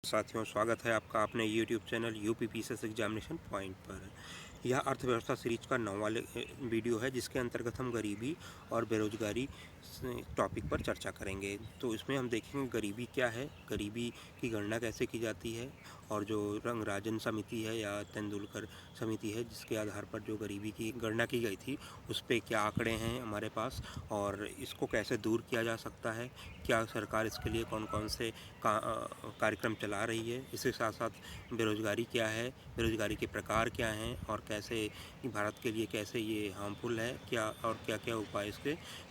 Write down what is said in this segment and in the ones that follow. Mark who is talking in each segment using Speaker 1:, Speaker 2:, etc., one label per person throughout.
Speaker 1: साथियों, स्वागत है आपका अपने YouTube channel UP PCS examination point पर। यह अर्थव्यवस्था सीरीज का 9वां वीडियो है, जिसके अंतर्गत हम गरीबी और बेरोजगारी टॉपिक पर चर्चा करेंगे। तो इसमें हम देखेंगे गरीबी क्या है, गरीबी की गणना कैसे की जाती है, और जो रंगराजन समिति है या तेंदुलकर समिति है जिसके आधार पर जो गरीबी की गणना की गई थी, उस पर क्या आंकड़े हैं हमारे पास और इसको कैसे दूर किया जा सकता है, क्या सरकार इसके लिए कौन कौन से कार्यक्रम चला रही है। इसके साथ साथ बेरोजगारी क्या है, बेरोजगारी के प्रकार क्या हैं और कैसे भारत के लिए कैसे ये हार्मफुल है, क्या और क्या क्या उपाय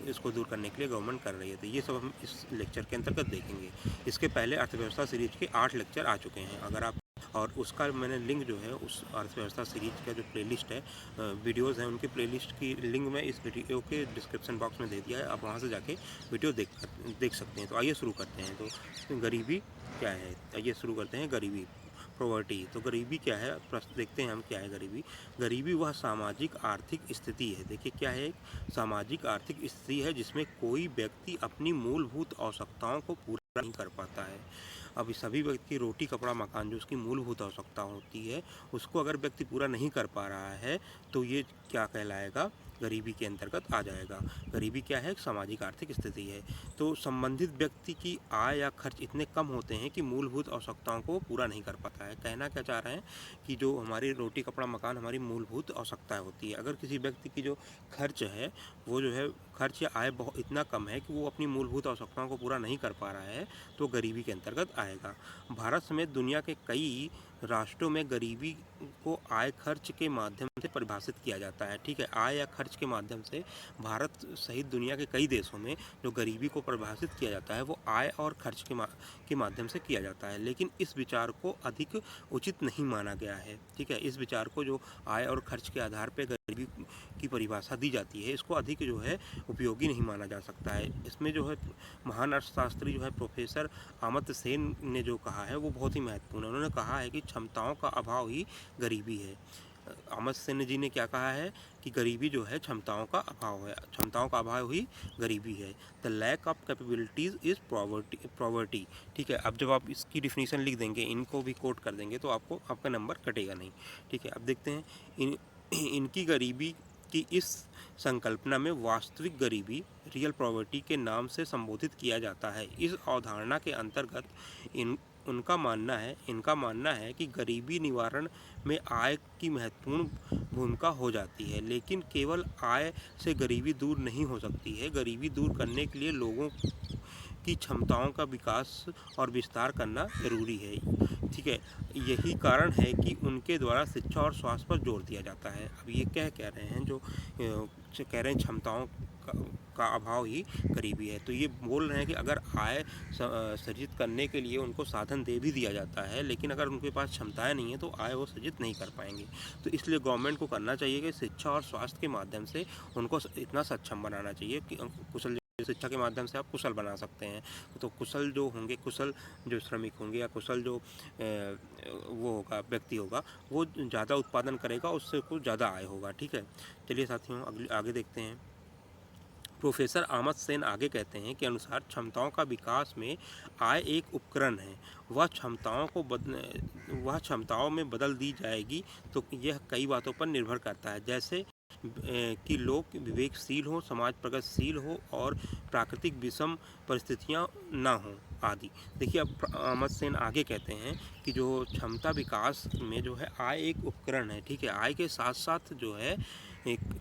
Speaker 1: इसको दूर करने के लिए गवर्नमेंट कर रही है। तो ये सब हम इस लेक्चर के अंतर्गत देखेंगे। इसके पहले अर्थव्यवस्था सीरीज के 8 लेक्चर आ चुके हैं। अगर आप और उसका मैंने लिंक जो है उस अर्थव्यवस्था सीरीज का जो प्लेलिस्ट है, वीडियोज़ हैं, उनकी प्लेलिस्ट की लिंक मैं इस वीडियो के डिस्क्रिप्शन बॉक्स में दे दिया है। आप वहां से जाके वीडियो देख सकते हैं। तो आइए शुरू करते हैं। तो गरीबी क्या है, आइए शुरू करते हैं। गरीबी, पॉवर्टी। तो गरीबी क्या है, प्रश्न देखते हैं हम क्या है गरीबी। गरीबी वह सामाजिक आर्थिक स्थिति है। देखिए क्या है, एक सामाजिक आर्थिक स्थिति है जिसमें कोई व्यक्ति अपनी मूलभूत आवश्यकताओं को पूरा नहीं कर पाता है। अब सभी व्यक्ति की रोटी कपड़ा मकान जो उसकी मूलभूत आवश्यकता होती है, उसको अगर व्यक्ति पूरा नहीं कर पा रहा है तो ये क्या कहलाएगा, गरीबी के अंतर्गत आ जाएगा। गरीबी क्या है, एक सामाजिक आर्थिक स्थिति है। तो संबंधित व्यक्ति की आय या खर्च इतने कम होते हैं कि मूलभूत आवश्यकताओं को पूरा नहीं कर पाता है। कहना क्या चाह रहे हैं कि जो हमारी रोटी कपड़ा मकान हमारी मूलभूत आवश्यकताएं होती है, अगर किसी व्यक्ति की जो खर्च है वो जो है खर्च या आय बहुत इतना कम है कि वो अपनी मूलभूत आवश्यकताओं को पूरा नहीं कर पा रहा है, तो गरीबी के अंतर्गत आएगा। भारत समेत दुनिया के कई राष्ट्रों में गरीबी को आय खर्च के माध्यम से परिभाषित किया जाता है। ठीक है, आय या खर्च के माध्यम से भारत सहित दुनिया के कई देशों में जो गरीबी को परिभाषित किया जाता है वो आय और खर्च के माध्यम से किया जाता है। लेकिन इस विचार को अधिक उचित नहीं माना गया है। ठीक है, इस विचार को जो आय और खर्च के आधार पर गरीबी की परिभाषा दी जाती है, इसको अधिक जो है उपयोगी नहीं माना जा सकता है। इसमें जो है महान अर्थशास्त्री जो है प्रोफेसर अमर्त्य सेन ने जो कहा है वो बहुत ही महत्वपूर्ण है। उन्होंने कहा है कि क्षमताओं का अभाव ही गरीबी है। अमर्त्य सेन जी ने क्या कहा है कि गरीबी जो है क्षमताओं का अभाव है, क्षमताओं का अभाव ही गरीबी है। The lack of capabilities is poverty. ठीक है, अब जब आप इसकी डिफिनीशन लिख देंगे, इनको भी कोट कर देंगे, तो आपका नंबर कटेगा नहीं। ठीक है, अब देखते हैं इनकी गरीबी की इस संकल्पना में वास्तविक गरीबी रियल पॉवर्टी के नाम से संबोधित किया जाता है। इस अवधारणा के अंतर्गत इनका मानना है कि गरीबी निवारण में आय की महत्वपूर्ण भूमिका हो जाती है, लेकिन केवल आय से गरीबी दूर नहीं हो सकती है। गरीबी दूर करने के लिए लोगों की क्षमताओं का विकास और विस्तार करना जरूरी है। ठीक है, यही कारण है कि उनके द्वारा शिक्षा और स्वास्थ्य पर जोर दिया जाता है। अब ये क्या कह रहे हैं, जो कह रहे हैं क्षमताओं का अभाव ही गरीबी है, तो ये बोल रहे हैं कि अगर आय सृजित करने के लिए उनको साधन दे भी दिया जाता है, लेकिन अगर उनके पास क्षमताएं नहीं है तो आय वो सृजित नहीं कर पाएंगे। तो इसलिए गवर्नमेंट को करना चाहिए कि शिक्षा और स्वास्थ्य के माध्यम से उनको इतना सक्षम बनाना चाहिए कि कुशल शिक्षा के माध्यम से आप कुशल बना सकते हैं। तो कुशल जो होंगे, कुशल जो श्रमिक होंगे या कुशल जो वो होगा व्यक्ति होगा, वो ज़्यादा उत्पादन करेगा, उससे कुछ ज़्यादा आय होगा। ठीक है, चलिए साथियों आगे देखते हैं। प्रोफेसर अमर्त्य सेन आगे कहते हैं कि अनुसार क्षमताओं का विकास में आय एक उपकरण है। वह क्षमताओं में बदल दी जाएगी तो यह कई बातों पर निर्भर करता है, जैसे कि लोग विवेकशील हो, समाज प्रगतिशील हो और प्राकृतिक विषम परिस्थितियां ना हो आदि। देखिए, अब अमर्त्य सेन आगे कहते हैं कि जो क्षमता विकास में जो है आय एक उपकरण है। ठीक है, आय के साथ साथ जो है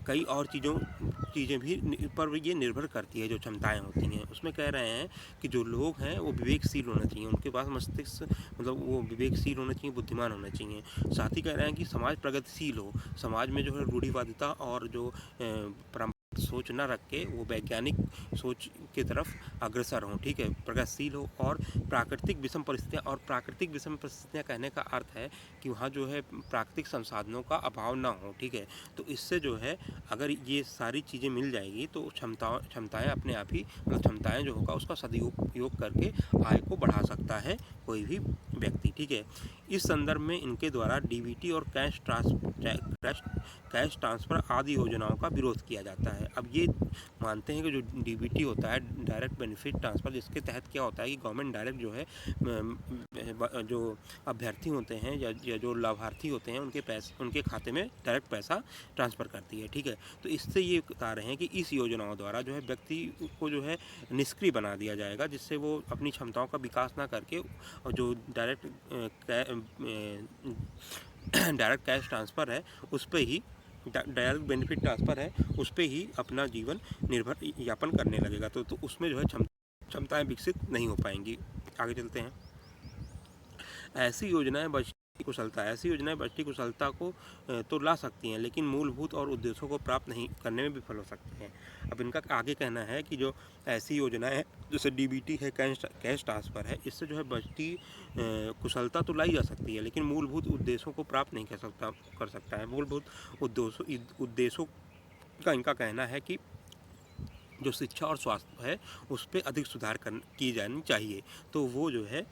Speaker 1: कई और चीज़ें भी पर ये निर्भर करती है। जो क्षमताएं होती हैं उसमें कह रहे हैं कि जो लोग हैं वो विवेकशील होने चाहिए, उनके पास मस्तिष्क मतलब वो विवेकशील होने चाहिए, बुद्धिमान होने चाहिए। साथ ही कह रहे हैं कि समाज प्रगतिशील हो, समाज में जो है रूढ़िवादिता और जो परंपरा सोच न रख के वो वैज्ञानिक सोच की तरफ अग्रसर हों। ठीक है, प्रगतिशील हो और प्राकृतिक विषम परिस्थितियाँ कहने का अर्थ है कि वहाँ जो है प्राकृतिक संसाधनों का अभाव ना हो। ठीक है, तो इससे जो है अगर ये सारी चीज़ें मिल जाएगी तो क्षमताएं अपने आप ही क्षमताएं जो होगा उसका सदुपयोग करके आय को बढ़ा सकता है कोई भी व्यक्ति। ठीक है, इस संदर्भ में इनके द्वारा डीबीटी और कैश ट्रांसफर आदि योजनाओं का विरोध किया जाता है। अब ये मानते हैं कि जो डीबीटी होता है, डायरेक्ट बेनिफिट ट्रांसफ़र, जिसके तहत क्या होता है कि गवर्नमेंट डायरेक्ट जो है जो अभ्यर्थी होते हैं या जो लाभार्थी होते हैं उनके खाते में डायरेक्ट पैसा ट्रांसफ़र करती है, ठीक है। तो इससे ये बता रहे हैं कि इस योजनाओं द्वारा जो है व्यक्ति को जो है निष्क्रिय बना दिया जाएगा, जिससे वो अपनी क्षमताओं का विकास ना करके और जो डायरेक्ट कैश ट्रांसफ़र है उस पे ही, डायरेक्ट बेनिफिट ट्रांसफ़र है उस पे ही अपना जीवन निर्भर यापन करने लगेगा। तो उसमें जो है क्षमताएं विकसित नहीं हो पाएंगी। आगे चलते हैं। ऐसी योजनाएं बजटीय कुशलता को तो ला सकती हैं, लेकिन मूलभूत और उद्देश्यों को प्राप्त नहीं करने में विफल हो सकती हैं। अब इनका आगे कहना है कि जो ऐसी योजनाएं हैं जैसे डीबीटी है, कैश ट्रांसफ़र है, इससे जो है बजटीय कुशलता तो लाई जा सकती है, लेकिन मूलभूत उद्देश्यों को प्राप्त नहीं कर सकता है। मूलभूत उद्देश्यों का इनका कहना है कि जो शिक्षा और स्वास्थ्य है उस पर अधिक सुधार की जानी चाहिए, तो वो जो है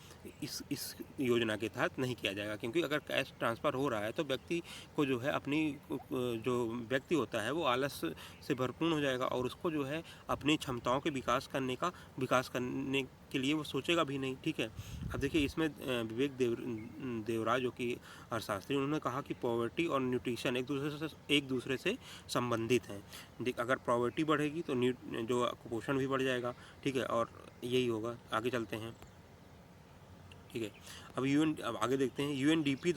Speaker 1: इस योजना के तहत नहीं किया जाएगा, क्योंकि अगर कैश ट्रांसफ़र हो रहा है तो व्यक्ति को जो है अपनी जो व्यक्ति होता है वो आलस से भरपूर हो जाएगा और उसको जो है अपनी क्षमताओं के विकास करने के लिए वो सोचेगा भी नहीं, ठीक है। अब देखिए इसमें विवेक देवराज जो कि अर्थशास्त्री, उन्होंने कहा कि पॉवर्टी और न्यूट्रिशन एक दूसरे से संबंधित हैं। अगर पॉवर्टी बढ़ेगी तो जो कुपोषण भी बढ़ जाएगा, ठीक है, और यही होगा। आगे चलते हैं, ठीक है। अब आगे देखते हैं। यूएनडीपी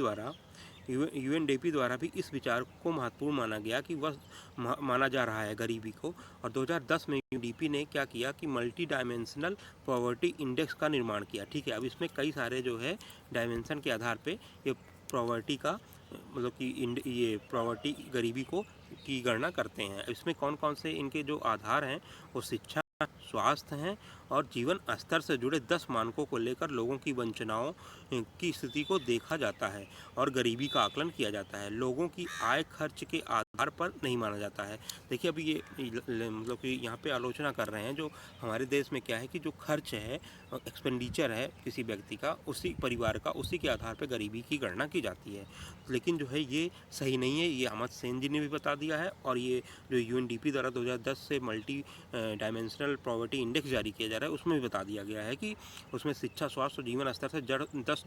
Speaker 1: द्वारा भी इस विचार को महत्वपूर्ण माना गया कि वह माना जा रहा है गरीबी को, और 2010 में यूएनडीपी ने क्या किया कि मल्टी डायमेंशनल पॉवर्टी इंडेक्स का निर्माण किया, ठीक है। अब इसमें कई सारे जो है डायमेंशन के आधार पे ये पॉवर्टी का मतलब कि ये पॉवर्टी गरीबी की गणना करते हैं। इसमें कौन कौन से इनके जो आधार हैं वो शिक्षा, स्वास्थ्य हैं और जीवन स्तर से जुड़े 10 मानकों को लेकर लोगों की वंचनाओं की स्थिति को देखा जाता है और गरीबी का आकलन किया जाता है। लोगों की आय खर्च के आधार पर नहीं माना जाता है। देखिए अभी ये मतलब कि यहाँ पे आलोचना कर रहे हैं जो हमारे देश में क्या है कि जो खर्च है, एक्सपेंडिचर है किसी व्यक्ति का, उसी परिवार का, उसी के आधार पर गरीबी की गणना की जाती है, लेकिन जो है ये सही नहीं है। ये अहमद सेन जी ने भी बता दिया है, और ये जो यूएनडीपी द्वारा 2010 से मल्टी डायमेंशनल पॉवर्टी इंडेक्स जारी किया जा रहा है उसमें भी बता दिया गया है कि उसमें शिक्षा, स्वास्थ्य और जीवन स्तर से जड़ 10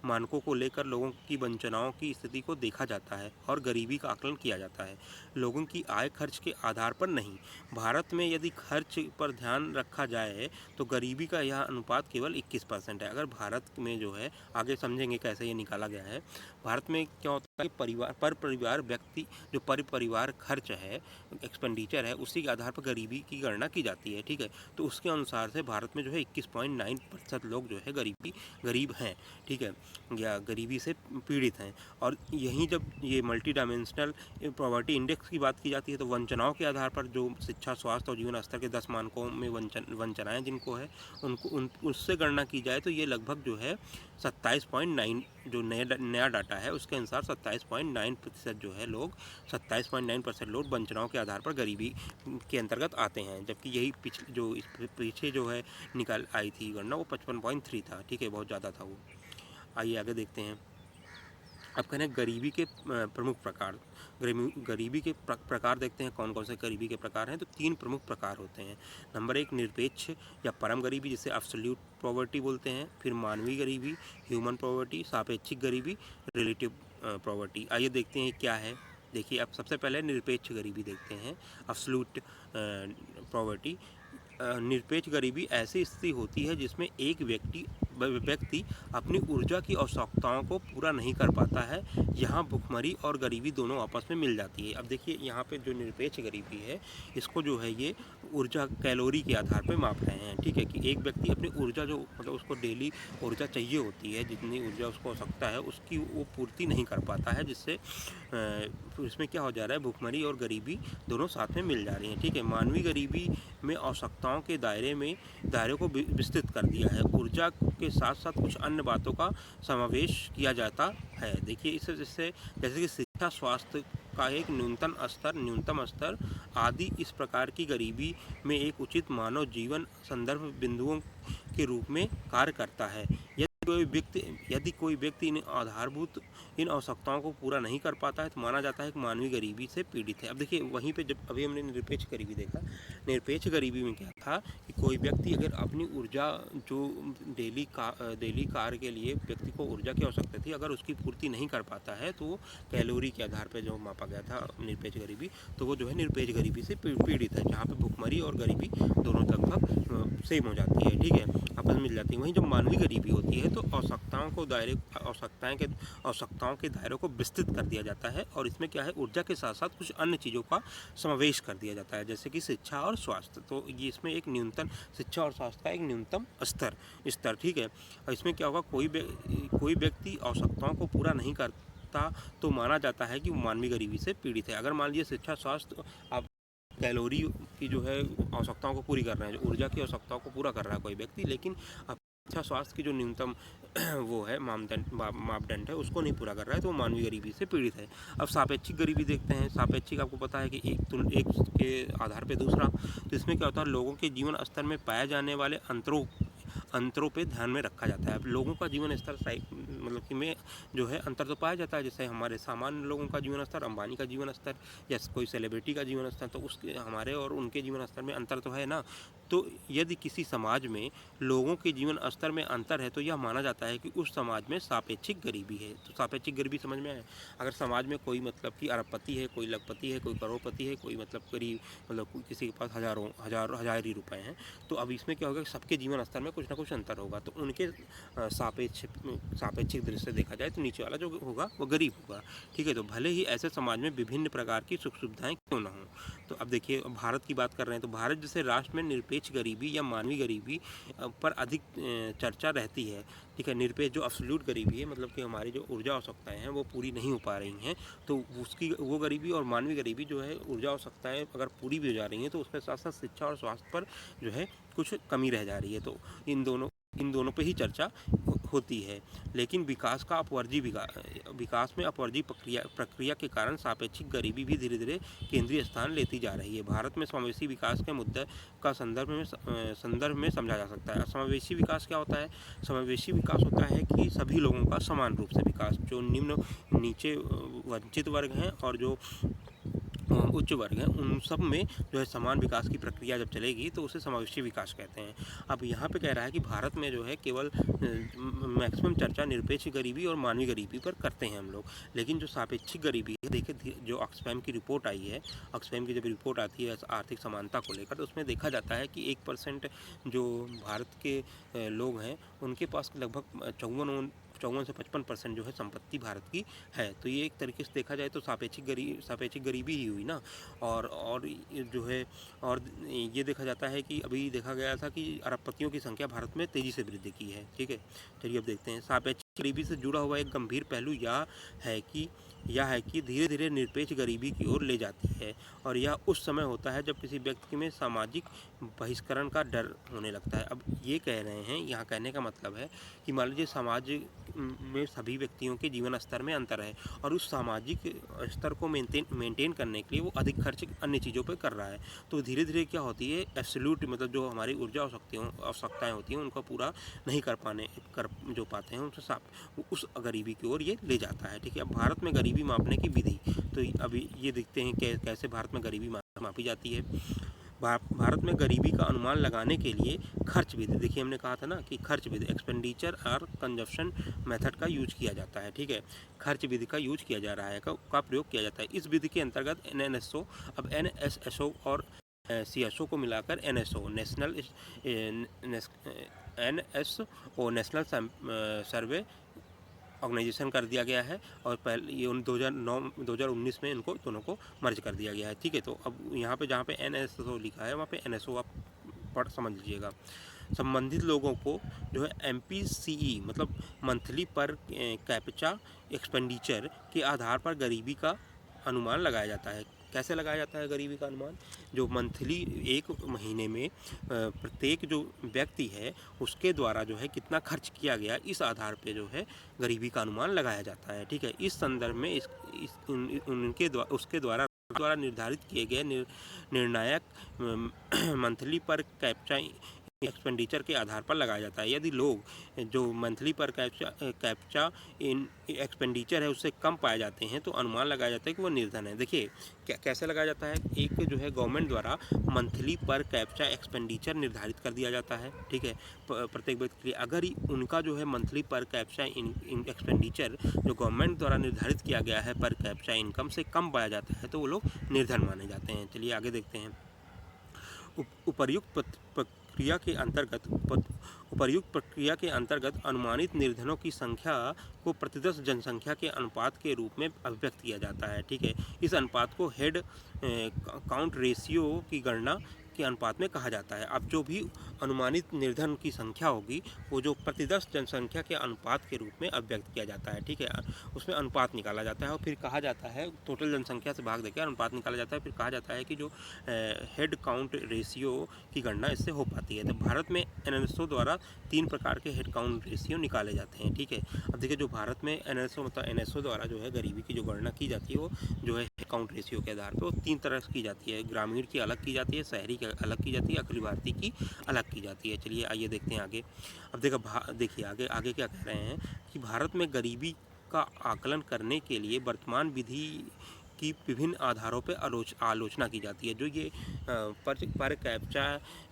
Speaker 1: मानकों को लेकर लोगों की वंचनाओं की स्थिति को देखा जाता है और गरीबी का आकलन किया जाता है, लोगों की आय खर्च के आधार पर नहीं। भारत में यदि खर्च पर ध्यान रखा जाए तो गरीबी का यह अनुपात केवल 21% है। अगर भारत में जो है, आगे समझेंगे कैसे ये निकाला गया है, भारत में क्या होता है परिवार व्यक्ति जो परिवार खर्च है, एक्सपेंडिचर है, उसी के आधार पर गरीबी की गणना की जाती है, ठीक है। तो उसके अनुसार से भारत में जो है 21.9% लोग जो है गरीब हैं, ठीक है, या गरीबी से पीड़ित हैं। और यहीं जब ये मल्टी डायमेंशनल पॉवर्टी इंडेक्स की बात की जाती है तो वंचनाओं के आधार पर जो शिक्षा, स्वास्थ्य और जीवन स्तर के 10 मानकों में वंचनाएँ जिनको है उससे गणना की जाए तो ये लगभग जो है 27.9, जो नया डाटा है उसके अनुसार 27.9% जो है लोग 27.9% लोग वंचनाओं के आधार पर गरीबी के अंतर्गत आते हैं, जबकि यही पीछे जो है निकाल आई थी गणना वो 55.3 था, ठीक है, बहुत ज़्यादा था वो। आइए आगे देखते हैं। अब कहते हैं गरीबी के प्रमुख प्रकार। गरीबी के प्रकार देखते हैं कौन कौन से गरीबी के प्रकार हैं। तो 3 प्रमुख प्रकार होते हैं। नंबर 1 निरपेक्ष या परम गरीबी, जिसे एब्सोल्यूट पॉवर्टी बोलते हैं। फिर मानवीय गरीबी, ह्यूमन पॉवर्टी, सापेक्षिक गरीबी, रिलेटिव पॉवर्टी। आइए देखते हैं क्या है। देखिए अब सबसे पहले निरपेक्ष गरीबी देखते हैं, एब्सोल्यूट पॉवर्टी। निरपेक्ष गरीबी ऐसी स्थिति होती है जिसमें एक व्यक्ति अपनी ऊर्जा की आवश्यकताओं को पूरा नहीं कर पाता है। यहाँ भुखमरी और गरीबी दोनों आपस में मिल जाती है। अब देखिए यहाँ पे जो निरपेक्ष गरीबी है इसको जो है ये ऊर्जा कैलोरी के आधार पर माप रहे हैं, ठीक है, कि एक व्यक्ति अपनी ऊर्जा जो मतलब उसको डेली ऊर्जा चाहिए होती है, जितनी ऊर्जा उसको आवश्यकता है उसकी वो पूर्ति नहीं कर पाता है, जिससे इसमें क्या हो जा रहा है, भुखमरी और गरीबी दोनों साथ में मिल जा रही हैं, ठीक है। मानवीय गरीबी में आवश्यकताओं के दायरे को विस्तृत कर दिया है। ऊर्जा के साथ साथ कुछ अन्य बातों का समावेश किया जाता है। देखिए इससे जैसे कि शिक्षा, स्वास्थ्य का एक न्यूनतम स्तर आदि इस प्रकार की गरीबी में एक उचित मानव जीवन संदर्भ बिंदुओं के रूप में कार्य करता है। यदि कोई व्यक्ति इन आवश्यकताओं को पूरा नहीं कर पाता है तो माना जाता है कि मानवीय गरीबी से पीड़ित है। अब देखिए वहीं पे जब अभी हमने निरपेक्ष गरीबी देखा, निरपेक्ष गरीबी में क्या था कि कोई व्यक्ति अगर अपनी ऊर्जा जो डेली कार्य के लिए व्यक्ति को ऊर्जा की आवश्यकता थी, अगर उसकी पूर्ति नहीं कर पाता है तो वो कैलोरी के आधार पर जो मापा गया था निरपेक्ष गरीबी, तो वो जो है निरपेक्ष गरीबी से पीड़ित है, जहाँ पे भुखमरी और गरीबी दोनों लगभग सेम हो जाती है, ठीक है, आपस में मिल जाती है। वहीं जब मानवीय गरीबी होती है तो आवश्यकताओं के दायरे को विस्तृत कर दिया जाता है, और इसमें क्या है, ऊर्जा के साथ साथ कुछ अन्य चीज़ों का समावेश कर दिया जाता है, जैसे कि शिक्षा और स्वास्थ्य। तो ये इसमें एक न्यूनतम शिक्षा और स्वास्थ्य का एक न्यूनतम स्तर, ठीक है। और इसमें क्या होगा, कोई व्यक्ति आवश्यकताओं को पूरा नहीं करता तो माना जाता है कि वो मानवीय गरीबी से पीड़ित है। अगर मान लीजिए शिक्षा स्वास्थ्य आप कैलोरी की जो है आवश्यकताओं को पूरी कर रहे हैं, जो ऊर्जा की आवश्यकताओं को पूरा कर रहा है कोई व्यक्ति, लेकिन अच्छा स्वास्थ्य की जो न्यूनतम वो है मापदंड है उसको नहीं पूरा कर रहा है, तो वो मानवीय गरीबी से पीड़ित है। अब सापेक्षिक गरीबी देखते हैं। सापेक्षिक आपको पता है कि एक के आधार पे दूसरा, तो इसमें क्या होता है, लोगों के जीवन स्तर में पाए जाने वाले अंतरों पे ध्यान में रखा जाता है। अब लोगों का जीवन स्तर मतलब कि में जो है अंतर तो पाया जाता है, जैसे हमारे सामान्य लोगों का जीवन स्तर, अंबानी का जीवन स्तर या कोई सेलिब्रिटी का जीवन स्तर, तो उसके हमारे और उनके जीवन स्तर में अंतर तो है ना। तो यदि किसी समाज में लोगों के जीवन स्तर में अंतर है तो यह माना जाता है कि उस समाज में सापेक्षिक गरीबी है। तो सापेक्षिक गरीबी समझ में आए, अगर समाज में कोई मतलब कि अरबपति है, कोई लखपति है, कोई करोड़पति है, कोई मतलब गरीब मतलब किसी के पास हजार ही रुपए हैं, तो अब इसमें क्या होगा, सबके जीवन स्तर में कुछ ना कुछ अंतर होगा, तो उनके सापेक्षिक दृष्टि से देखा जाए तो नीचे वाला जो होगा वो गरीब होगा, ठीक है। तो भले ही ऐसे समाज में विभिन्न प्रकार की सुख सुविधाएं क्यों ना हो। तो अब देखिए भारत की बात कर रहे हैं, तो भारत जैसे राष्ट्र में निरपेक्ष गरीबी या मानवीय गरीबी पर अधिक चर्चा रहती है, ठीक है। निरपेक्ष जो एब्सोल्यूट गरीबी है, मतलब कि हमारी जो ऊर्जा आवश्यकताएं हैं वो पूरी नहीं हो पा रही हैं, तो उसकी वो गरीबी, और मानवीय गरीबी जो है ऊर्जा आवश्यकताएं अगर पूरी भी हो जा रही हैं तो उसके साथ साथ शिक्षा और स्वास्थ्य पर जो है कुछ कमी रह जा रही है। तो इन दोनों पे ही चर्चा होती है। लेकिन विकास में अपवर्जी प्रक्रिया के कारण सापेक्षिक गरीबी भी धीरे धीरे केंद्रीय स्थान लेती जा रही है। भारत में समावेशी विकास के मुद्दे का संदर्भ में समझा जा सकता है। समावेशी विकास क्या होता है? समावेशी विकास होता है कि सभी लोगों का समान रूप से विकास, जो नीचे वंचित वर्ग हैं और जो उच्च वर्ग हैं, उन सब में जो है समान विकास की प्रक्रिया जब चलेगी तो उसे समावेशी विकास कहते हैं। अब यहाँ पे कह रहा है कि भारत में जो है केवल मैक्सिमम चर्चा निरपेक्ष गरीबी और मानवीय गरीबी पर करते हैं हम लोग, लेकिन जो सापेक्षिक गरीबी है, देखिए जो ऑक्सफैम की रिपोर्ट आई है, ऑक्सफैम की जब रिपोर्ट आती है आर्थिक समानता को लेकर, तो उसमें देखा जाता है कि 1% जो भारत के लोग हैं उनके पास लगभग 54 से 55% जो है संपत्ति भारत की है। तो ये एक तरीके से देखा जाए तो सापेक्षिक गरीबी ही हुई ना। और जो है, और ये देखा जाता है कि अभी देखा गया था कि अरबपतियों की संख्या भारत में तेज़ी से वृद्धि की है, ठीक है। चलिए अब देखते हैं, सापेक्षिक गरीबी से जुड़ा हुआ एक गंभीर पहलू यह है कि धीरे धीरे निरपेक्ष गरीबी की ओर ले जाती है, और यह उस समय होता है जब किसी व्यक्ति में सामाजिक बहिष्करण का डर होने लगता है। अब ये कह रहे हैं, यहाँ कहने का मतलब है कि मान लीजिए समाज में सभी व्यक्तियों के जीवन स्तर में अंतर है, और उस सामाजिक स्तर को मेंटेन करने के लिए वो अधिक खर्च अन्य चीज़ों पर कर रहा है, तो धीरे धीरे क्या होती है, एब्सोल्यूट मतलब जो हमारी ऊर्जा आवश्यकताएँ होती हैं उनको पूरा नहीं कर पाते हैं, उस गरीबी की ओर ये ले जाता है, ठीक है। अब भारत में गरीबी मापने की विधि, तो अभी ये देखते हैं कैसे भारत में गरीबी मापी जाती है। भारत में गरीबी का अनुमान लगाने के लिए खर्च विधि, देखिए हमने कहा था ना कि खर्च विधि, एक्सपेंडिचर और कंजप्शन मेथड का यूज किया जाता है, ठीक है। खर्च विधि का यूज किया जा रहा है, का प्रयोग किया जाता है। इस विधि के अंतर्गत NSSO और CSO को मिलाकर NSO नेशनल सर्वे ऑर्गेनाइजेशन कर दिया गया है, और पहले ये 2019 में इनको दोनों को मर्ज कर दिया गया है, ठीक है। तो अब यहाँ पे जहाँ पे NSO लिखा है वहाँ पे NSO आप समझ लीजिएगा। संबंधित लोगों को जो है MPCE मतलब मंथली पर कैपिटा एक्सपेंडिचर के आधार पर गरीबी का अनुमान लगाया जाता है। कैसे लगाया जाता है गरीबी का अनुमान? जो मंथली एक महीने में प्रत्येक जो व्यक्ति है उसके द्वारा जो है कितना खर्च किया गया, इस आधार पे जो है गरीबी का अनुमान लगाया जाता है, ठीक है। इस संदर्भ में उसके द्वारा निर्धारित किए गए निर्णायक मंथली पर कैपिटा एक्सपेंडिचर के आधार पर लगाया जाता है। यदि लोग जो मंथली पर कैप्चा इन एक्सपेंडिचर है उससे कम पाए जाते हैं तो अनुमान लगाया जाता है कि वो निर्धन है। देखिए कैसे लगाया जाता है, एक जो है गवर्नमेंट द्वारा मंथली पर कैप्चा एक्सपेंडिचर निर्धारित कर दिया जाता है, ठीक है, प्रत्येक व्यक्ति के लिए। अगर उनका जो है मंथली पर कैप्चा इन एक्सपेंडिचर जो गवर्नमेंट द्वारा निर्धारित किया गया है पर कैप्चा इनकम से कम पाया जाता है तो वो लोग निर्धन माने जाते हैं। चलिए आगे देखते हैं। उपर्युक्त प्रक्रिया के अंतर्गत अनुमानित निर्धनों की संख्या को प्रतिदश जनसंख्या के अनुपात के रूप में अभिव्यक्त किया जाता है, ठीक है। इस अनुपात को हेड काउंट रेशियो की गणना के अनुपात में कहा जाता है। अब जो भी अनुमानित निर्धन की संख्या होगी वो जो प्रतिदश जनसंख्या के अनुपात के रूप में अभिव्यक्त किया जाता है, ठीक है। उसमें अनुपात निकाला जाता है और फिर कहा जाता है, टोटल जनसंख्या से भाग देकर अनुपात निकाला जाता है, फिर कहा जाता है कि जो हेड काउंट रेशियो की गणना इससे हो पाती है। तो भारत में एनएसओ द्वारा 3 प्रकार के हेड काउंट रेशियो निकाले जाते हैं, ठीक है। अब देखिए जो भारत में एनएसओ द्वारा जो है गरीबी की जो गणना की जाती है वो जो है हेड काउंट रेशियो के आधार पर वो 3 तरह से की जाती है। ग्रामीण की अलग की जाती है, शहरी की अलग की जाती है, अखिल भारतीय की अलग की जाती है। चलिए आइए देखते हैं आगे। अब देखिए आगे क्या कह रहे हैं कि भारत में गरीबी का आकलन करने के लिए वर्तमान विधि की विभिन्न आधारों पर आलोचना की जाती है। जो ये पर कैप्चा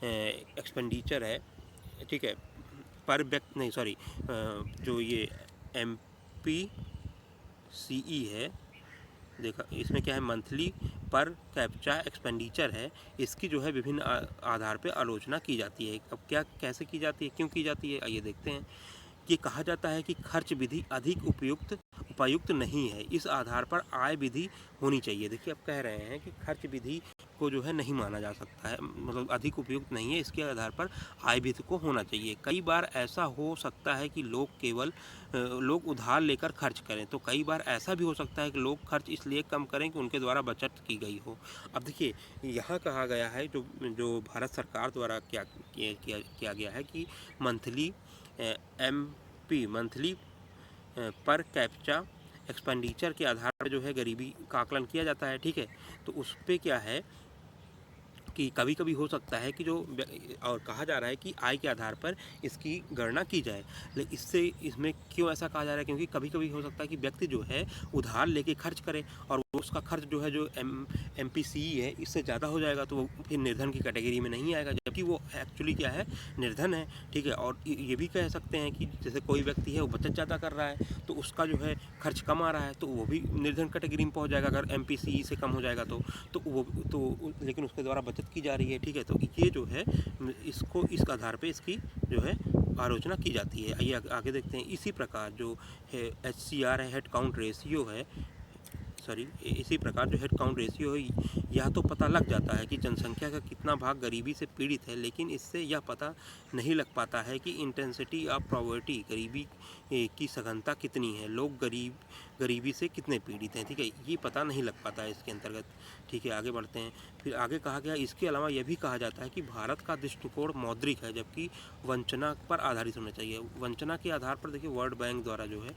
Speaker 1: एक्सपेंडिचर है, ठीक है, पर व्यक्ति नहीं सॉरी जो ये MPCE है, देखा इसमें क्या है, मंथली पर कैप्चा एक्सपेंडिचर है, इसकी जो है विभिन्न आधार पे आलोचना की जाती है। अब क्या कैसे की जाती है, क्यों की जाती है, आइए देखते हैं। ये कहा जाता है कि खर्च विधि अधिक उपयुक्त नहीं है, इस आधार पर आय विधि होनी चाहिए। देखिए अब कह रहे हैं कि खर्च विधि को जो है नहीं माना जा सकता है, मतलब अधिक उपयुक्त नहीं है, इसके आधार पर आय विधि को होना चाहिए। कई बार ऐसा हो सकता है कि लोग उधार लेकर खर्च करें, तो कई बार ऐसा भी हो सकता है कि लोग खर्च इसलिए कम करें कि उनके द्वारा बचत की गई हो। अब देखिए यहाँ कहा गया है जो भारत सरकार द्वारा किया गया है कि मंथली मंथली पर कैप्चा एक्सपेंडिचर के आधार पर जो है गरीबी का आकलन किया जाता है, ठीक है। तो उस पर क्या है कि कभी कभी हो सकता है कि और कहा जा रहा है कि आय के आधार पर इसकी गणना की जाए, लेकिन इसमें क्यों ऐसा कहा जा रहा है, क्योंकि कभी कभी हो सकता है कि व्यक्ति जो है उधार लेके खर्च करे और उसका खर्च जो है जो MPCE है इससे ज़्यादा हो जाएगा तो वो फिर निर्धन की कैटेगरी में नहीं आएगा, जबकि वो एक्चुअली क्या है, निर्धन है, ठीक है। और ये भी कह सकते हैं कि जैसे कोई व्यक्ति है वो बचत ज़्यादा कर रहा है तो उसका जो है खर्च कम आ रहा है तो वो भी निर्धन कैटेगरी में पहुँच जाएगा अगर MPCE से कम हो जाएगा तो लेकिन उसके द्वारा बचत की जा रही है, ठीक है। तो ये जो है इसको इस आधार पे इसकी जो है आलोचना की जाती है। आइए आगे देखते हैं। इसी प्रकार जो है HCR है, हेड काउंट रेशियो है, इसी प्रकार जो हेड काउंट रेशियो है, यह तो पता लग जाता है कि जनसंख्या का कितना भाग गरीबी से पीड़ित है, लेकिन इससे यह पता नहीं लग पाता है कि इंटेंसिटी ऑफ पॉवर्टी, गरीबी की सघनता कितनी है, लोग गरीबी से कितने पीड़ित हैं, ठीक है। ये पता नहीं लग पाता है इसके अंतर्गत, ठीक है। आगे बढ़ते हैं। फिर आगे कहा गया इसके अलावा यह भी कहा जाता है कि भारत का दृष्टिकोण मौद्रिक है, जबकि वंचना पर आधारित होना चाहिए। वंचना के आधार पर देखिए वर्ल्ड बैंक द्वारा जो है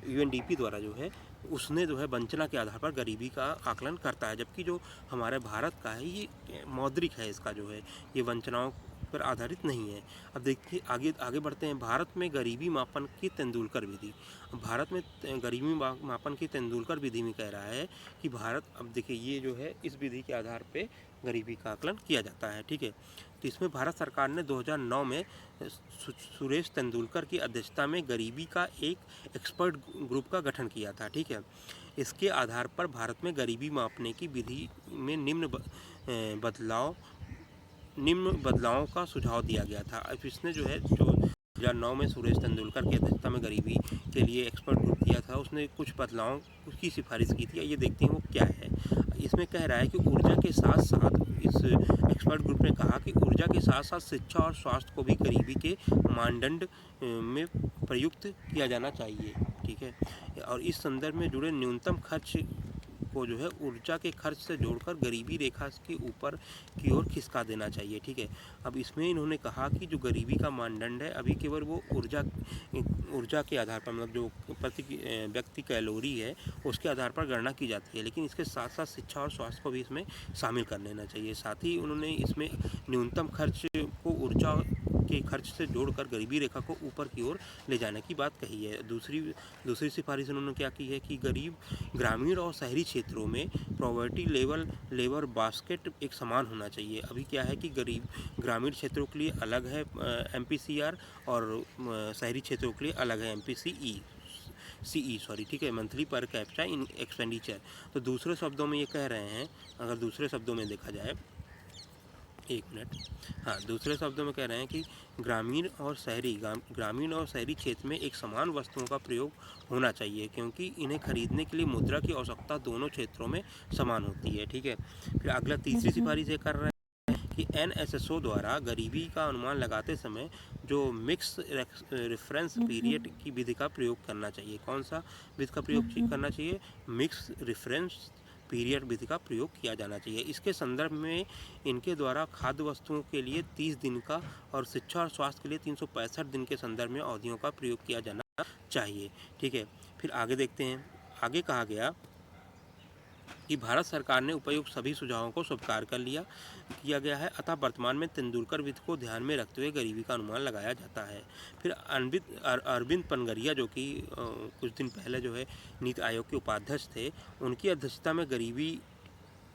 Speaker 1: UNDP द्वारा जो है उसने जो है वंचना के आधार पर गरीबी का आकलन करता है, जबकि जो हमारे भारत का है ये मौद्रिक है, इसका जो है ये वंचनाओं पर आधारित नहीं है। अब देखिए आगे बढ़ते हैं। भारत में गरीबी मापन की तेंदुलकर विधि, भारत में गरीबी मापन की तेंदुलकर विधि में कह रहा है कि अब देखिए ये जो है इस विधि के आधार पे गरीबी का आकलन किया जाता है, ठीक है। तो इसमें भारत सरकार ने 2009 में सुरेश तेंदुलकर की अध्यक्षता में गरीबी का एक एक्सपर्ट ग्रुप का गठन किया था, ठीक है। इसके आधार पर भारत में गरीबी मापने की विधि में निम्न बदलावों का सुझाव दिया गया था। अब इसने जो है 2009 में सुरेश तेंदुलकर की अध्यक्षता में गरीबी के लिए एक्सपर्ट ग्रुप दिया था, उसने कुछ बदलावों की सिफारिश की थी। ये देखते हैं वो क्या है। इसमें कह रहा है कि ऊर्जा के साथ साथ इस एक्सपर्ट ग्रुप ने कहा कि ऊर्जा के साथ साथ शिक्षा और स्वास्थ्य को भी गरीबी के मानदंड में प्रयुक्त किया जाना चाहिए, ठीक है। और इस संदर्भ में जुड़े न्यूनतम खर्च को जो है ऊर्जा के खर्च से जोड़कर गरीबी रेखा के ऊपर की ओर खिसका देना चाहिए। ठीक है, अब इसमें इन्होंने कहा कि जो गरीबी का मानदंड है अभी केवल वो ऊर्जा के आधार पर, मतलब जो प्रति व्यक्ति कैलोरी है उसके आधार पर गणना की जाती है, लेकिन इसके साथ साथ शिक्षा और स्वास्थ्य को भी इसमें शामिल कर लेना चाहिए। साथ ही उन्होंने इसमें न्यूनतम खर्च को ऊर्जा के खर्च से जोड़कर गरीबी रेखा को ऊपर की ओर ले जाने की बात कही है। दूसरी सिफारिश उन्होंने क्या की है कि ग्रामीण और शहरी क्षेत्रों में पॉवर्टी लेबर बास्केट एक समान होना चाहिए। अभी क्या है कि ग्रामीण क्षेत्रों के लिए अलग है MPCR और शहरी क्षेत्रों के लिए अलग है CE, ठीक है, मंथली पर कैप्चा इन एक्सपेंडिचर। तो दूसरे शब्दों में ये कह रहे हैं, अगर दूसरे शब्दों में देखा जाए, एक मिनट, हाँ, दूसरे शब्दों में कह रहे हैं कि ग्रामीण और शहरी क्षेत्र में एक समान वस्तुओं का प्रयोग होना चाहिए, क्योंकि इन्हें खरीदने के लिए मुद्रा की आवश्यकता दोनों क्षेत्रों में समान होती है। ठीक है, फिर अगला तीसरी सिफारिश ये कर रहे हैं कि NSSO द्वारा गरीबी का अनुमान लगाते समय जो मिक्स रेफरेंस पीरियड की विधि का प्रयोग करना चाहिए। कौन सा विधि का प्रयोग करना चाहिए? मिक्स रेफरेंस पीरियड विधि का प्रयोग किया जाना चाहिए। इसके संदर्भ में इनके द्वारा खाद्य वस्तुओं के लिए 30 दिन का और शिक्षा और स्वास्थ्य के लिए 365 दिन के संदर्भ में अवधियों का प्रयोग किया जाना चाहिए। ठीक है, फिर आगे देखते हैं। आगे कहा गया कि भारत सरकार ने उपयुक्त सभी सुझावों को स्वीकार किया गया है, अतः वर्तमान में तेंदुलकर विधि को ध्यान में रखते हुए गरीबी का अनुमान लगाया जाता है। फिर अरविंद पनगरिया, जो कि कुछ दिन पहले जो है नीति आयोग के उपाध्यक्ष थे, उनकी अध्यक्षता में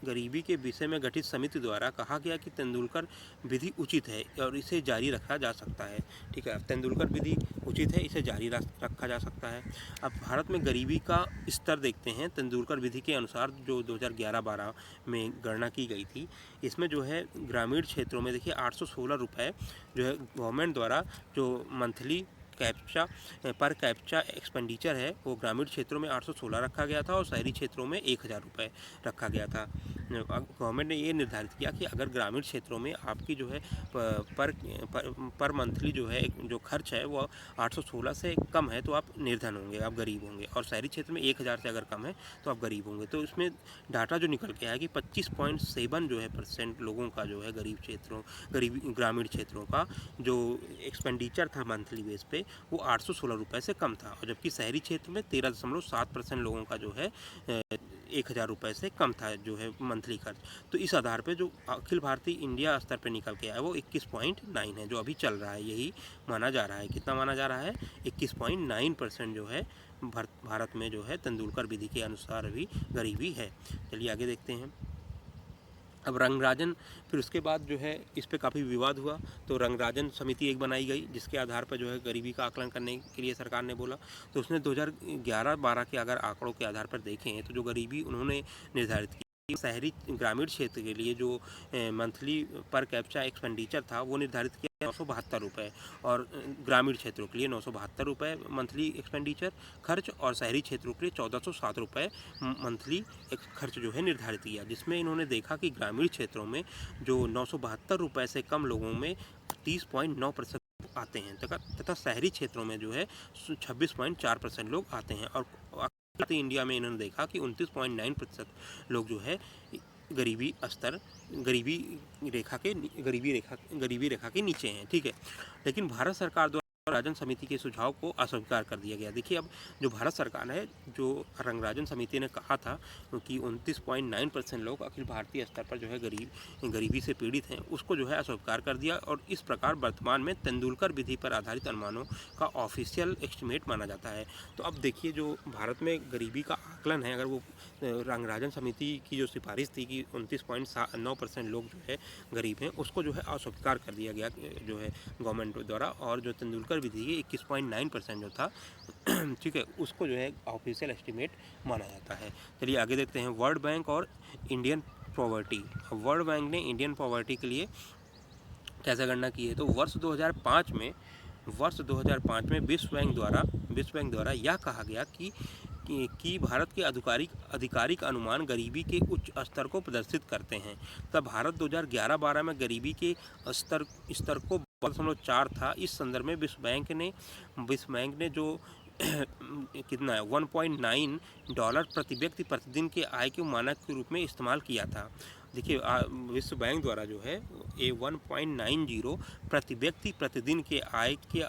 Speaker 1: गरीबी के विषय में गठित समिति द्वारा कहा गया कि तेंदुलकर विधि उचित है और इसे जारी रखा जा सकता है। ठीक है, तेंदुलकर विधि उचित है, इसे जारी रखा जा सकता है। अब भारत में गरीबी का स्तर देखते हैं। तेंदुलकर विधि के अनुसार जो 2011-12 में गणना की गई थी, इसमें जो है ग्रामीण क्षेत्रों में देखिए 816 रुपये जो है गवर्नमेंट द्वारा जो मंथली पर कैप्चा एक्सपेंडिचर है वो ग्रामीण क्षेत्रों में 816 रखा गया था और शहरी क्षेत्रों में 1000 रुपये रखा गया था। गवर्नमेंट ने ये निर्धारित किया कि अगर ग्रामीण क्षेत्रों में आपकी जो है पर मंथली जो है जो खर्च है वो 816 से कम है तो आप निर्धन होंगे, आप गरीब होंगे, और शहरी क्षेत्र में 1000 से अगर कम है तो आप गरीब होंगे। तो इसमें डाटा जो निकल के आया कि 25.7 जो है % लोगों का जो है ग्रामीण क्षेत्रों का जो एक्सपेंडिचर था मंथली बेस पे वो 816 रुपये से कम था, और जबकि शहरी क्षेत्र में 13.7% लोगों का जो है 1000 रुपये से कम था जो है मंथली खर्च। तो इस आधार पे जो अखिल भारतीय इंडिया स्तर पे निकल के आया वो 21.9 है, जो अभी चल रहा है, यही माना जा रहा है। कितना माना जा रहा है? 21.9% जो है भारत में जो है तेंदुलकर विधि के अनुसार अभी गरीबी है। चलिए आगे देखते हैं। अब रंगराजन, फिर उसके बाद जो है इस पे काफ़ी विवाद हुआ, तो रंगराजन समिति एक बनाई गई जिसके आधार पर जो है गरीबी का आकलन करने के लिए सरकार ने बोला। तो उसने 2011-12 के अगर आंकड़ों के आधार पर देखें तो जो गरीबी उन्होंने निर्धारित की, ग्रामीण क्षेत्र के लिए जो मंथली पर कैप्चा एक्सपेंडिचर था वो निर्धारित किया 972 रुपये, और ग्रामीण क्षेत्रों के लिए 972 रुपये मंथली एक्सपेंडिचर खर्च, और शहरी क्षेत्रों के लिए 1407 रुपये मंथली खर्च जो है निर्धारित किया, जिसमें इन्होंने देखा कि ग्रामीण क्षेत्रों में जो 972 रुपये से कम लोगों में 30.9% आते हैं तथा शहरी क्षेत्रों में जो है 26.4% लोग आते हैं, और इंडिया में इन्होंने देखा कि 29.9% लोग जो है गरीबी रेखा के नीचे हैं। ठीक है, लेकिन भारत सरकार द्वारा रंगराजन समिति के सुझाव को अस्वीकार कर दिया गया। देखिए, अब जो भारत सरकार है, जो रंगराजन समिति ने कहा था कि 29.9% लोग अखिल भारतीय स्तर पर जो है गरीबी से पीड़ित हैं, उसको जो है अस्वीकार कर दिया, और इस प्रकार वर्तमान में तेंदुलकर विधि पर आधारित अनुमानों का ऑफिशियल एस्टिमेट माना जाता है। तो अब देखिए, जो भारत में गरीबी का आकलन है, अगर वो रंगराजन समिति की जो सिफारिश थी कि 29.9% लोग जो है गरीब हैं, उसको जो है अस्वीकार कर दिया गया जो है गवर्नमेंट द्वारा, और जो तेंदुलकर विधि के 21.9% जो था ठीक है, उसको जो है ऑफिशियल एस्टिमेट माना जाता है। चलिए आगे देखते हैं। वर्ल्ड बैंक और इंडियन पॉवर्टी। वर्ल्ड बैंक ने इंडियन पॉवर्टी के लिए कैसे गणना की है? तो वर्ष 2005 में विश्व बैंक द्वारा यह कहा गया कि भारत के आधिकारिक अनुमान गरीबी के उच्च स्तर को प्रदर्शित करते हैं। तब भारत 2011-12 में गरीबी के स्तर को 12.4 था। इस संदर्भ में विश्व बैंक ने जो कितना है, $1.9 प्रति व्यक्ति प्रतिदिन के आय के मानक के रूप में इस्तेमाल किया था। देखिए विश्व बैंक द्वारा जो है 1.90 प्रति व्यक्ति प्रतिदिन के आय के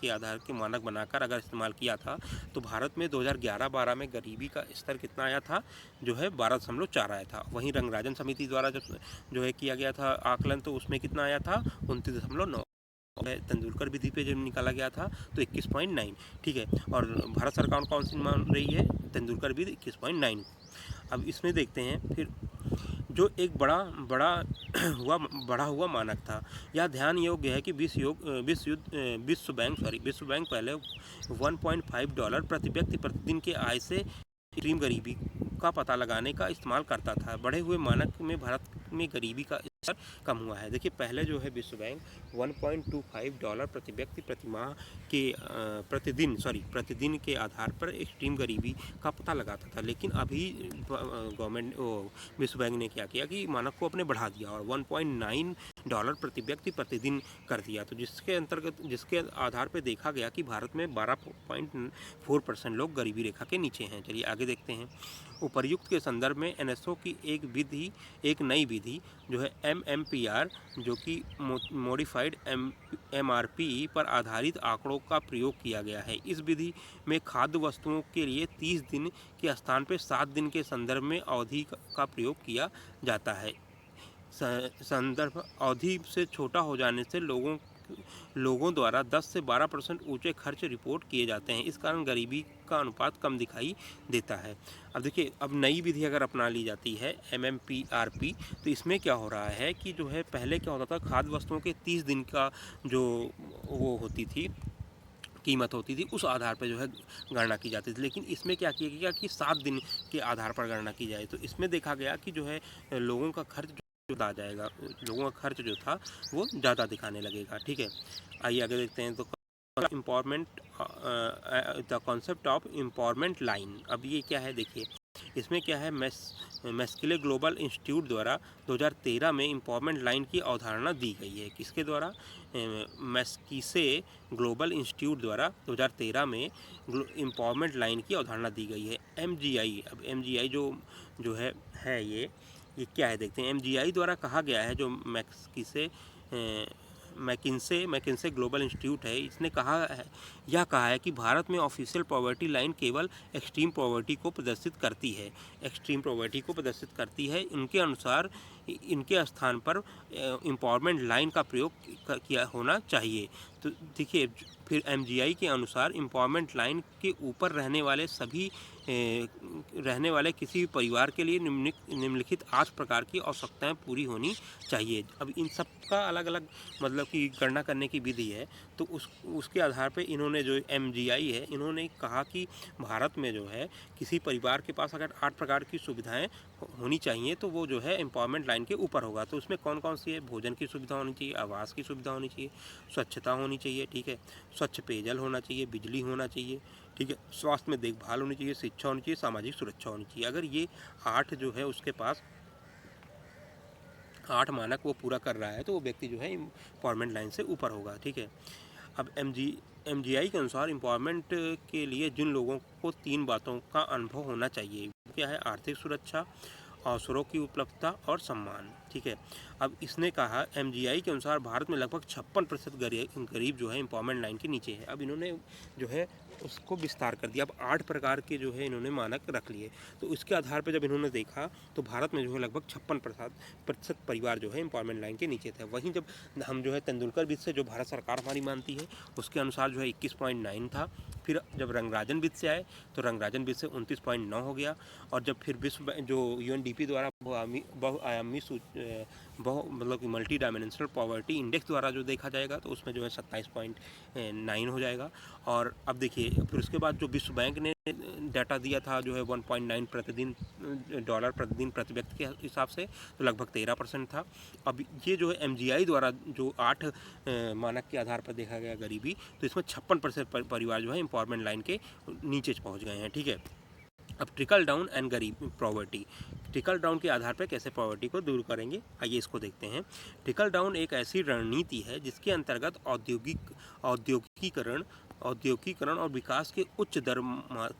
Speaker 1: आधार के मानक बनाकर अगर इस्तेमाल किया था, तो भारत में 2011-12 में गरीबी का स्तर कितना आया था, जो है 12.4 आया था। वहीं रंगराजन समिति द्वारा जब जो है किया गया था आकलन, तो उसमें कितना आया था, 29.9। तेंदुलकर विधि पे जब निकाला गया था तो 21.9, ठीक है। और भारत सरकार कौन सी मान रही है, तेंदुलकर विधि 21.9। अब इसमें देखते हैं फिर जो एक बढ़ा हुआ मानक था। यह ध्यान योग्य है कि विश्व बैंक पहले $1.5 प्रति व्यक्ति प्रतिदिन के आय से एक्सट्रीम गरीबी का पता लगाने का इस्तेमाल करता था। बढ़े हुए मानक में भारत में गरीबी का स्तर कम हुआ है। देखिए पहले जो है विश्व बैंक $1.25 प्रति व्यक्ति प्रति माह के प्रतिदिन के आधार पर एक्सट्रीम गरीबी का पता लगाता था, लेकिन अभी विश्व बैंक ने क्या किया कि मानक को अपने बढ़ा दिया और $1.9 प्रति व्यक्ति प्रतिदिन कर दिया। तो जिसके आधार पर देखा गया कि भारत में 12.4% लोग गरीबी रेखा के नीचे हैं। चलिए आगे देखते हैं। उपर्युक्त के संदर्भ में एनएसओ की एक नई विधि जो है MMPR, जो कि मॉडिफाइड MRP पर आधारित आंकड़ों का प्रयोग किया गया है। इस विधि में खाद्य वस्तुओं के लिए 30 दिन के स्थान पर 7 दिन के संदर्भ में अवधि का प्रयोग किया जाता है। संदर्भ अवधि से छोटा हो जाने से लोगों द्वारा 10 से 12% ऊंचे खर्च रिपोर्ट किए जाते हैं। इस कारण गरीबी का अनुपात कम दिखाई देता है। अब देखिए, अब नई विधि अगर अपना ली जाती है MMPRP, तो इसमें क्या हो रहा है कि जो है पहले क्या होता था, खाद्य वस्तुओं के 30 दिन का जो वो होती थी कीमत होती थी, उस आधार पर जो है गणना की जाती थी। लेकिन इसमें क्या किया गया कि 7 दिन के आधार पर गणना की जाए। तो इसमें देखा गया कि जो है लोगों का खर्च आ जाएगा, लोगों का खर्च जो था वो ज़्यादा दिखाने लगेगा, ठीक है। आइए आगे देखते हैं। तो the concept of empowerment line, अब ये क्या है, देखिए इसमें क्या है, मैस्किले ग्लोबल इंस्टीट्यूट द्वारा 2013 में एम्पावरमेंट लाइन की अवधारणा दी गई है। किसके द्वारा, मैस्किसे ग्लोबल इंस्टीट्यूट द्वारा 2013 में एम्पावरमेंट लाइन की अवधारणा दी गई है। MGI, अब MGI जो है ये क्या है, देखते हैं। MGI द्वारा कहा गया है, जो मैकिन्से ग्लोबल इंस्टीट्यूट है, इसने कहा है कि भारत में ऑफिशियल पॉवर्टी लाइन केवल एक्सट्रीम पॉवर्टी को प्रदर्शित करती है। इनके अनुसार इनके स्थान पर एम्पावरमेंट लाइन का प्रयोग किया होना चाहिए। तो देखिए, फिर MGI के अनुसार एम्पावरमेंट लाइन के ऊपर रहने वाले किसी भी परिवार के लिए निम्नलिखित 8 प्रकार की आवश्यकताएं पूरी होनी चाहिए। अब इन सब का अलग अलग मतलब कि गणना करने की विधि है। तो उसके आधार पे इन्होंने जो MGI है, इन्होंने कहा कि भारत में जो है किसी परिवार के पास अगर 8 प्रकार की सुविधाएं होनी चाहिए, तो वो जो है एम्पावरमेंट लाइन के ऊपर होगा। तो उसमें कौन कौन सी है, भोजन की सुविधा होनी चाहिए, आवास की सुविधा होनी चाहिए, स्वच्छता होनी चाहिए, ठीक है, स्वच्छ पेयजल होना चाहिए, बिजली होना चाहिए, ठीक है, स्वास्थ्य में देखभाल होनी चाहिए, शिक्षा होनी चाहिए, सामाजिक सुरक्षा होनी चाहिए। अगर ये 8 जो है उसके पास 8 मानक वो पूरा कर रहा है, तो वो व्यक्ति जो है एम्पावरमेंट लाइन से ऊपर होगा, ठीक है। अब MGI के अनुसार एम्पावरमेंट के लिए जिन लोगों को 3 बातों का अनुभव होना चाहिए, क्या है, आर्थिक सुरक्षा, अवसरों की उपलब्धता और सम्मान, ठीक है। अब इसने कहा, MGI के अनुसार भारत में लगभग 56% गरीब जो है एम्पावरमेंट लाइन के नीचे है। अब इन्होंने जो है उसको विस्तार कर दिया। अब 8 प्रकार के जो है इन्होंने मानक रख लिए। तो इसके आधार पर जब इन्होंने देखा, तो भारत में जो है लगभग 56% परिवार जो है एम्पावरमेंट लाइन के नीचे थे। वहीं जब हम जो है तेंदुलकर विधि से, जो भारत सरकार हमारी मानती है, उसके अनुसार जो है 21.9 था। फिर जब रंगराजन विधि से आए, तो रंगराजन विधि से 29.9 हो गया। और जब फिर विश्व जो UNDP द्वारा बहुआयामी मतलब कि मल्टी डायमेंशनल पॉवर्टी इंडेक्स द्वारा जो देखा जाएगा, तो उसमें जो है 27.9 हो जाएगा। और अब देखिए, फिर उसके बाद जो विश्व बैंक ने डाटा दिया था जो है 1.9 डॉलर प्रतिदिन प्रति व्यक्ति के हिसाब से, तो लगभग 13% था। अब ये जो है MGI द्वारा जो 8 मानक के आधार पर देखा गया गरीबी, तो इसमें 56% परिवार जो है एम्पावरमेंट लाइन के नीचे पहुँच गए हैं, ठीक है। अब ट्रिकल डाउन एंड गरीब पॉवर्टी, ट्रिकल डाउन के आधार पर कैसे पॉवर्टी को दूर करेंगे, आइए इसको देखते हैं। ट्रिकल डाउन एक ऐसी रणनीति है जिसके अंतर्गत औद्योगिकीकरण औद्योगिकीकरण और विकास के उच्च दर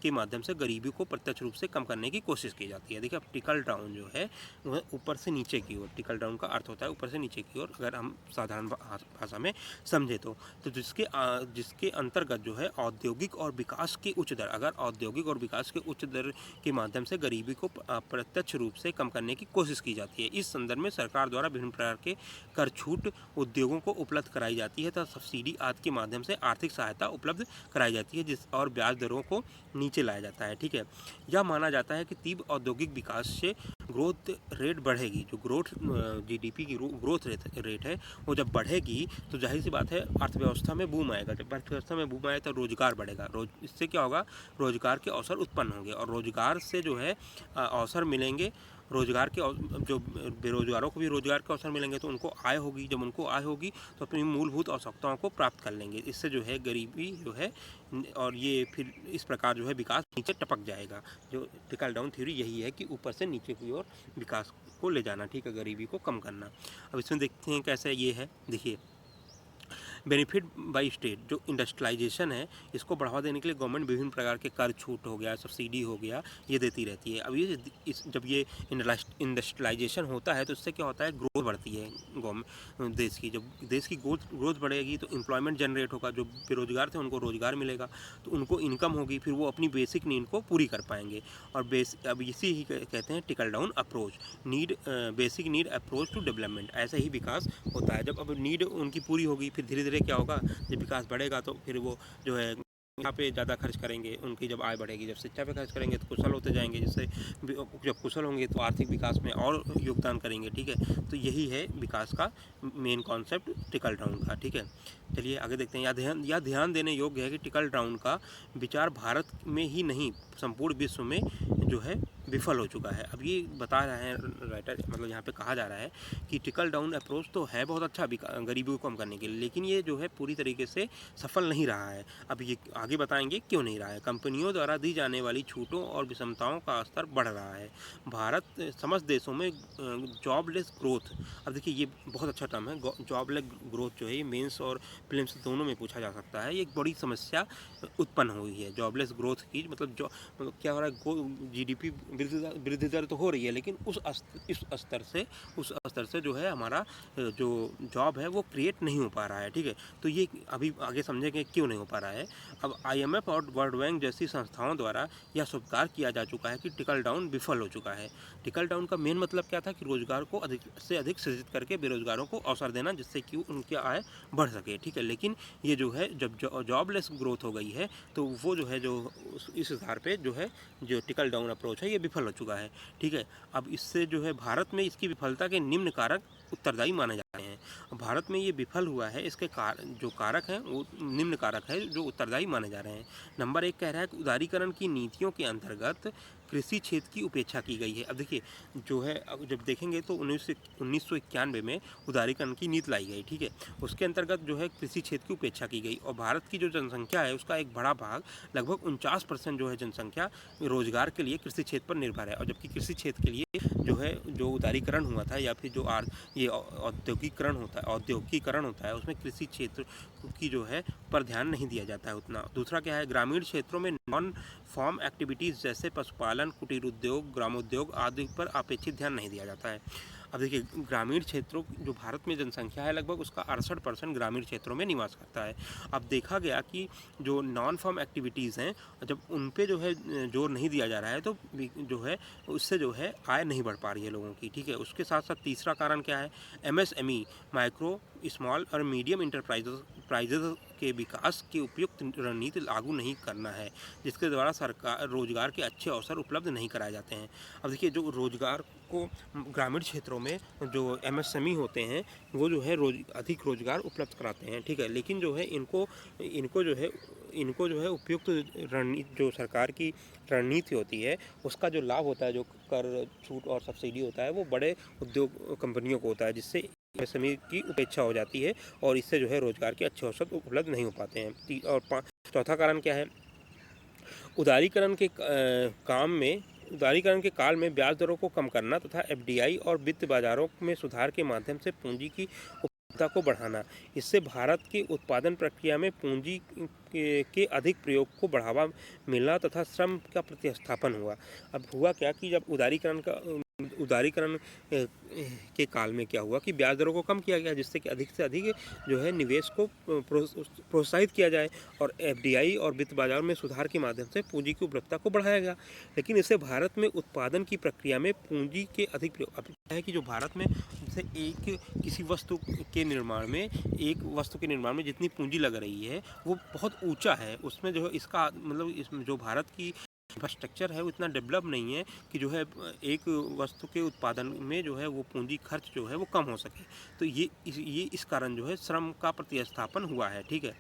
Speaker 1: के माध्यम से गरीबी को प्रत्यक्ष रूप से कम करने की कोशिश की जाती है। देखिए अब टिकल डाउन जो है वह ऊपर से नीचे की ओर, टिकल डाउन का अर्थ होता है ऊपर से नीचे की ओर, अगर हम साधारण भाषा में समझे तो जिसके अंतर्गत जो है औद्योगिक और विकास की उच्च दर, अगर औद्योगिक और विकास के उच्च दर के माध्यम से गरीबी को प्रत्यक्ष रूप से कम करने की कोशिश की जाती है। इस संदर्भ में सरकार द्वारा विभिन्न प्रकार के कर छूट उद्योगों को उपलब्ध कराई जाती है तथा सब्सिडी आदि के माध्यम से आर्थिक सहायता उपलब्ध कराई जाती है जिस और ब्याज दरों को नीचे लाया जाता है। ठीक है, यह माना जाता है कि तीव्र औद्योगिक विकास से ग्रोथ रेट बढ़ेगी। जो ग्रोथ जीडीपी की ग्रोथ रेट है वो जब बढ़ेगी तो जाहिर सी बात है अर्थव्यवस्था में बूम आएगा। जब अर्थव्यवस्था में बूम आए तो रोजगार बढ़ेगा, इससे क्या होगा, रोजगार के अवसर उत्पन्न होंगे और रोजगार से जो है अवसर मिलेंगे। रोजगार के जो बेरोजगारों को भी रोजगार के अवसर मिलेंगे तो उनको आय होगी, जब उनको आय होगी तो अपनी मूलभूत आवश्यकताओं को प्राप्त कर लेंगे। इससे जो है गरीबी जो है और ये फिर इस प्रकार जो है विकास नीचे टपक जाएगा। जो ट्रिकल डाउन थ्योरी यही है कि ऊपर से नीचे की ओर विकास को ले जाना, ठीक है, गरीबी को कम करना। अब इसमें देखते हैं कैसे ये है। देखिए बेनिफिट बाय स्टेट, जो इंडस्ट्रियलाइजेशन है इसको बढ़ावा देने के लिए गवर्नमेंट विभिन्न प्रकार के कर छूट हो गया, सब्सिडी हो गया, ये देती रहती है। अब ये जब ये इंडस्ट्रियलाइजेशन होता है तो इससे क्या होता है, ग्रोथ बढ़ती है गवर्नमेंट देश की। जब देश की ग्रोथ बढ़ेगी तो एम्प्लॉयमेंट जनरेट होगा, जो बेरोजगार थे उनको रोजगार मिलेगा, तो उनको इनकम होगी, फिर वो अपनी बेसिक नीड को पूरी कर पाएंगे। और अब इसी ही कहते हैं trickle down approach, basic need approach to development. ऐसे ही विकास होता है। जब अब नीड उनकी पूरी होगी फिर धीरे धीरे क्या होगा, जब विकास बढ़ेगा तो फिर वो जो है यहाँ पे ज़्यादा खर्च करेंगे, उनकी जब आय बढ़ेगी, जब शिक्षा पे खर्च करेंगे तो कुशल होते जाएंगे, जिससे जब कुशल होंगे तो आर्थिक विकास में और योगदान करेंगे। ठीक है, तो यही है विकास का मेन कॉन्सेप्ट टिकल डाउन का। ठीक है, चलिए आगे देखते हैं। यह ध्यान देने योग्य है कि टिकल डाउन का विचार भारत में ही नहीं पूर्ण विश्व में जो है विफल हो चुका है। अब ये बता रहे हैं राइटर, मतलब यहाँ पे कहा जा रहा है कि टिकल डाउन अप्रोच तो है बहुत अच्छा गरीबी को कम करने के लिए, लेकिन ये जो है पूरी तरीके से सफल नहीं रहा है। अब ये आगे बताएंगे क्यों नहीं रहा है। कंपनियों द्वारा दी जाने वाली छूटों और विषमताओं का स्तर बढ़ रहा है। भारत समस्त देशों में जॉबलेस ग्रोथ, अब देखिए ये बहुत अच्छा टर्म है, जॉबलेस ग्रोथ जो है ये मेंस और प्रीलिम्स दोनों में पूछा जा सकता है। ये एक बड़ी समस्या उत्पन्न हुई है जॉबलेस ग्रोथ की। मतलब क्या हो रहा है, जीडीपी वृद्धि दर तो हो रही है, लेकिन उस स्तर से जो है हमारा जो जॉब है वो क्रिएट नहीं हो पा रहा है। ठीक है, तो ये अभी आगे समझेंगे क्यों नहीं हो पा रहा है। अब आईएमएफ और वर्ल्ड बैंक जैसी संस्थाओं द्वारा यह स्वीकार किया जा चुका है कि टिकल डाउन विफल हो चुका है। टिकल डाउन का मेन मतलब क्या था कि रोजगार को अधिक से अधिक सृजित करके बेरोजगारों को अवसर देना, जिससे कि उनकी आय बढ़ सके। ठीक है, लेकिन ये जो है जब जॉबलेस ग्रोथ हो गई है तो वो जो है जो इस आधार पे जो है जो टिकल डाउन अप्रोच है ये विफल हो चुका है। ठीक है, अब इससे जो है भारत में इसकी विफलता के निम्न कारक उत्तरदायी माने जा रहे हैं। भारत में ये विफल हुआ है, इसके जो कारक हैं वो निम्न कारक है जो उत्तरदायी माने जा रहे हैं। नंबर 1 कह रहा है कि उदारीकरण की नीतियों के अंतर्गत कृषि क्षेत्र की उपेक्षा की गई है। अब देखिए जो है, अब जब देखेंगे तो 1991 में उदारीकरण की नीति लाई गई। ठीक है, उसके अंतर्गत जो है कृषि क्षेत्र की उपेक्षा की गई और भारत की जो जनसंख्या है उसका एक बड़ा भाग, लगभग 49% जो है जनसंख्या रोजगार के लिए कृषि क्षेत्र पर निर्भर है। और जबकि कृषि क्षेत्र के लिए जो है जो उदारीकरण हुआ था या फिर जो ये औद्योगिकरण होता है उसमें कृषि क्षेत्र की जो है पर ध्यान नहीं दिया जाता है उतना। दूसरा क्या है, ग्रामीण क्षेत्रों में नॉन फार्म एक्टिविटीज़ जैसे पशुपालन, कुटीर उद्योग, ग्रामोद्योग आदि पर अपेक्षित ध्यान नहीं दिया जाता है। अब देखिए ग्रामीण क्षेत्रों जो भारत में जनसंख्या है लगभग उसका 68% ग्रामीण क्षेत्रों में निवास करता है। अब देखा गया कि जो नॉन फार्म एक्टिविटीज़ हैं जब उन पे जो है जोर नहीं दिया जा रहा है तो जो है उससे जो है आय नहीं बढ़ पा रही है लोगों की। ठीक है, उसके साथ साथ तीसरा कारण क्या है, एमएसएमई, माइक्रो स्मॉल और मीडियम इंटरप्राइजेज के विकास की उपयुक्त रणनीति लागू नहीं करना है, जिसके द्वारा सरकार रोजगार के अच्छे अवसर उपलब्ध नहीं कराए जाते हैं। अब देखिए जो रोजगार को ग्रामीण क्षेत्रों में जो एमएसएमई होते हैं वो जो है अधिक रोजगार उपलब्ध कराते हैं। ठीक है, लेकिन जो है इनको जो है उपयुक्त रणनीति, जो सरकार की रणनीति होती है उसका जो लाभ होता है, जो कर छूट और सब्सिडी होता है वो बड़े उद्योग कंपनियों को होता है, जिससे एमएसएमई की उपेक्षा हो जाती है और इससे जो है रोजगार के अच्छे अवसर उपलब्ध नहीं हो पाते हैं। और चौथा कारण क्या है, उदारीकरण के काल में ब्याज दरों को कम करना तथा एफडीआई और वित्त बाजारों में सुधार के माध्यम से पूंजी की उपलब्धता को बढ़ाना। इससे भारत की उत्पादन प्रक्रिया में पूंजी के अधिक प्रयोग को बढ़ावा मिलना तथा श्रम का प्रतिस्थापन हुआ। अब हुआ क्या कि जब उदारीकरण के काल में क्या हुआ कि ब्याज दरों को कम किया गया, जिससे कि अधिक से अधिक जो है निवेश को प्रोत्साहित किया जाए और एफडीआई और वित्त बाजार में सुधार के माध्यम से पूंजी की उपलब्धता को बढ़ाया गया। लेकिन इससे भारत में उत्पादन की प्रक्रिया में पूंजी के अधिक प्रयोग अब है कि जो भारत में जैसे किसी वस्तु के निर्माण में जितनी पूंजी लग रही है वो बहुत ऊंचा है। उसमें जो है इसका मतलब इसमें जो भारत की इंफ्रास्ट्रक्चर है वो इतना डेवलप नहीं है कि जो है एक वस्तु के उत्पादन में जो है वो पूंजी खर्च जो है वो कम हो सके। तो ये इस कारण जो है श्रम का प्रतिस्थापन हुआ है। ठीक है,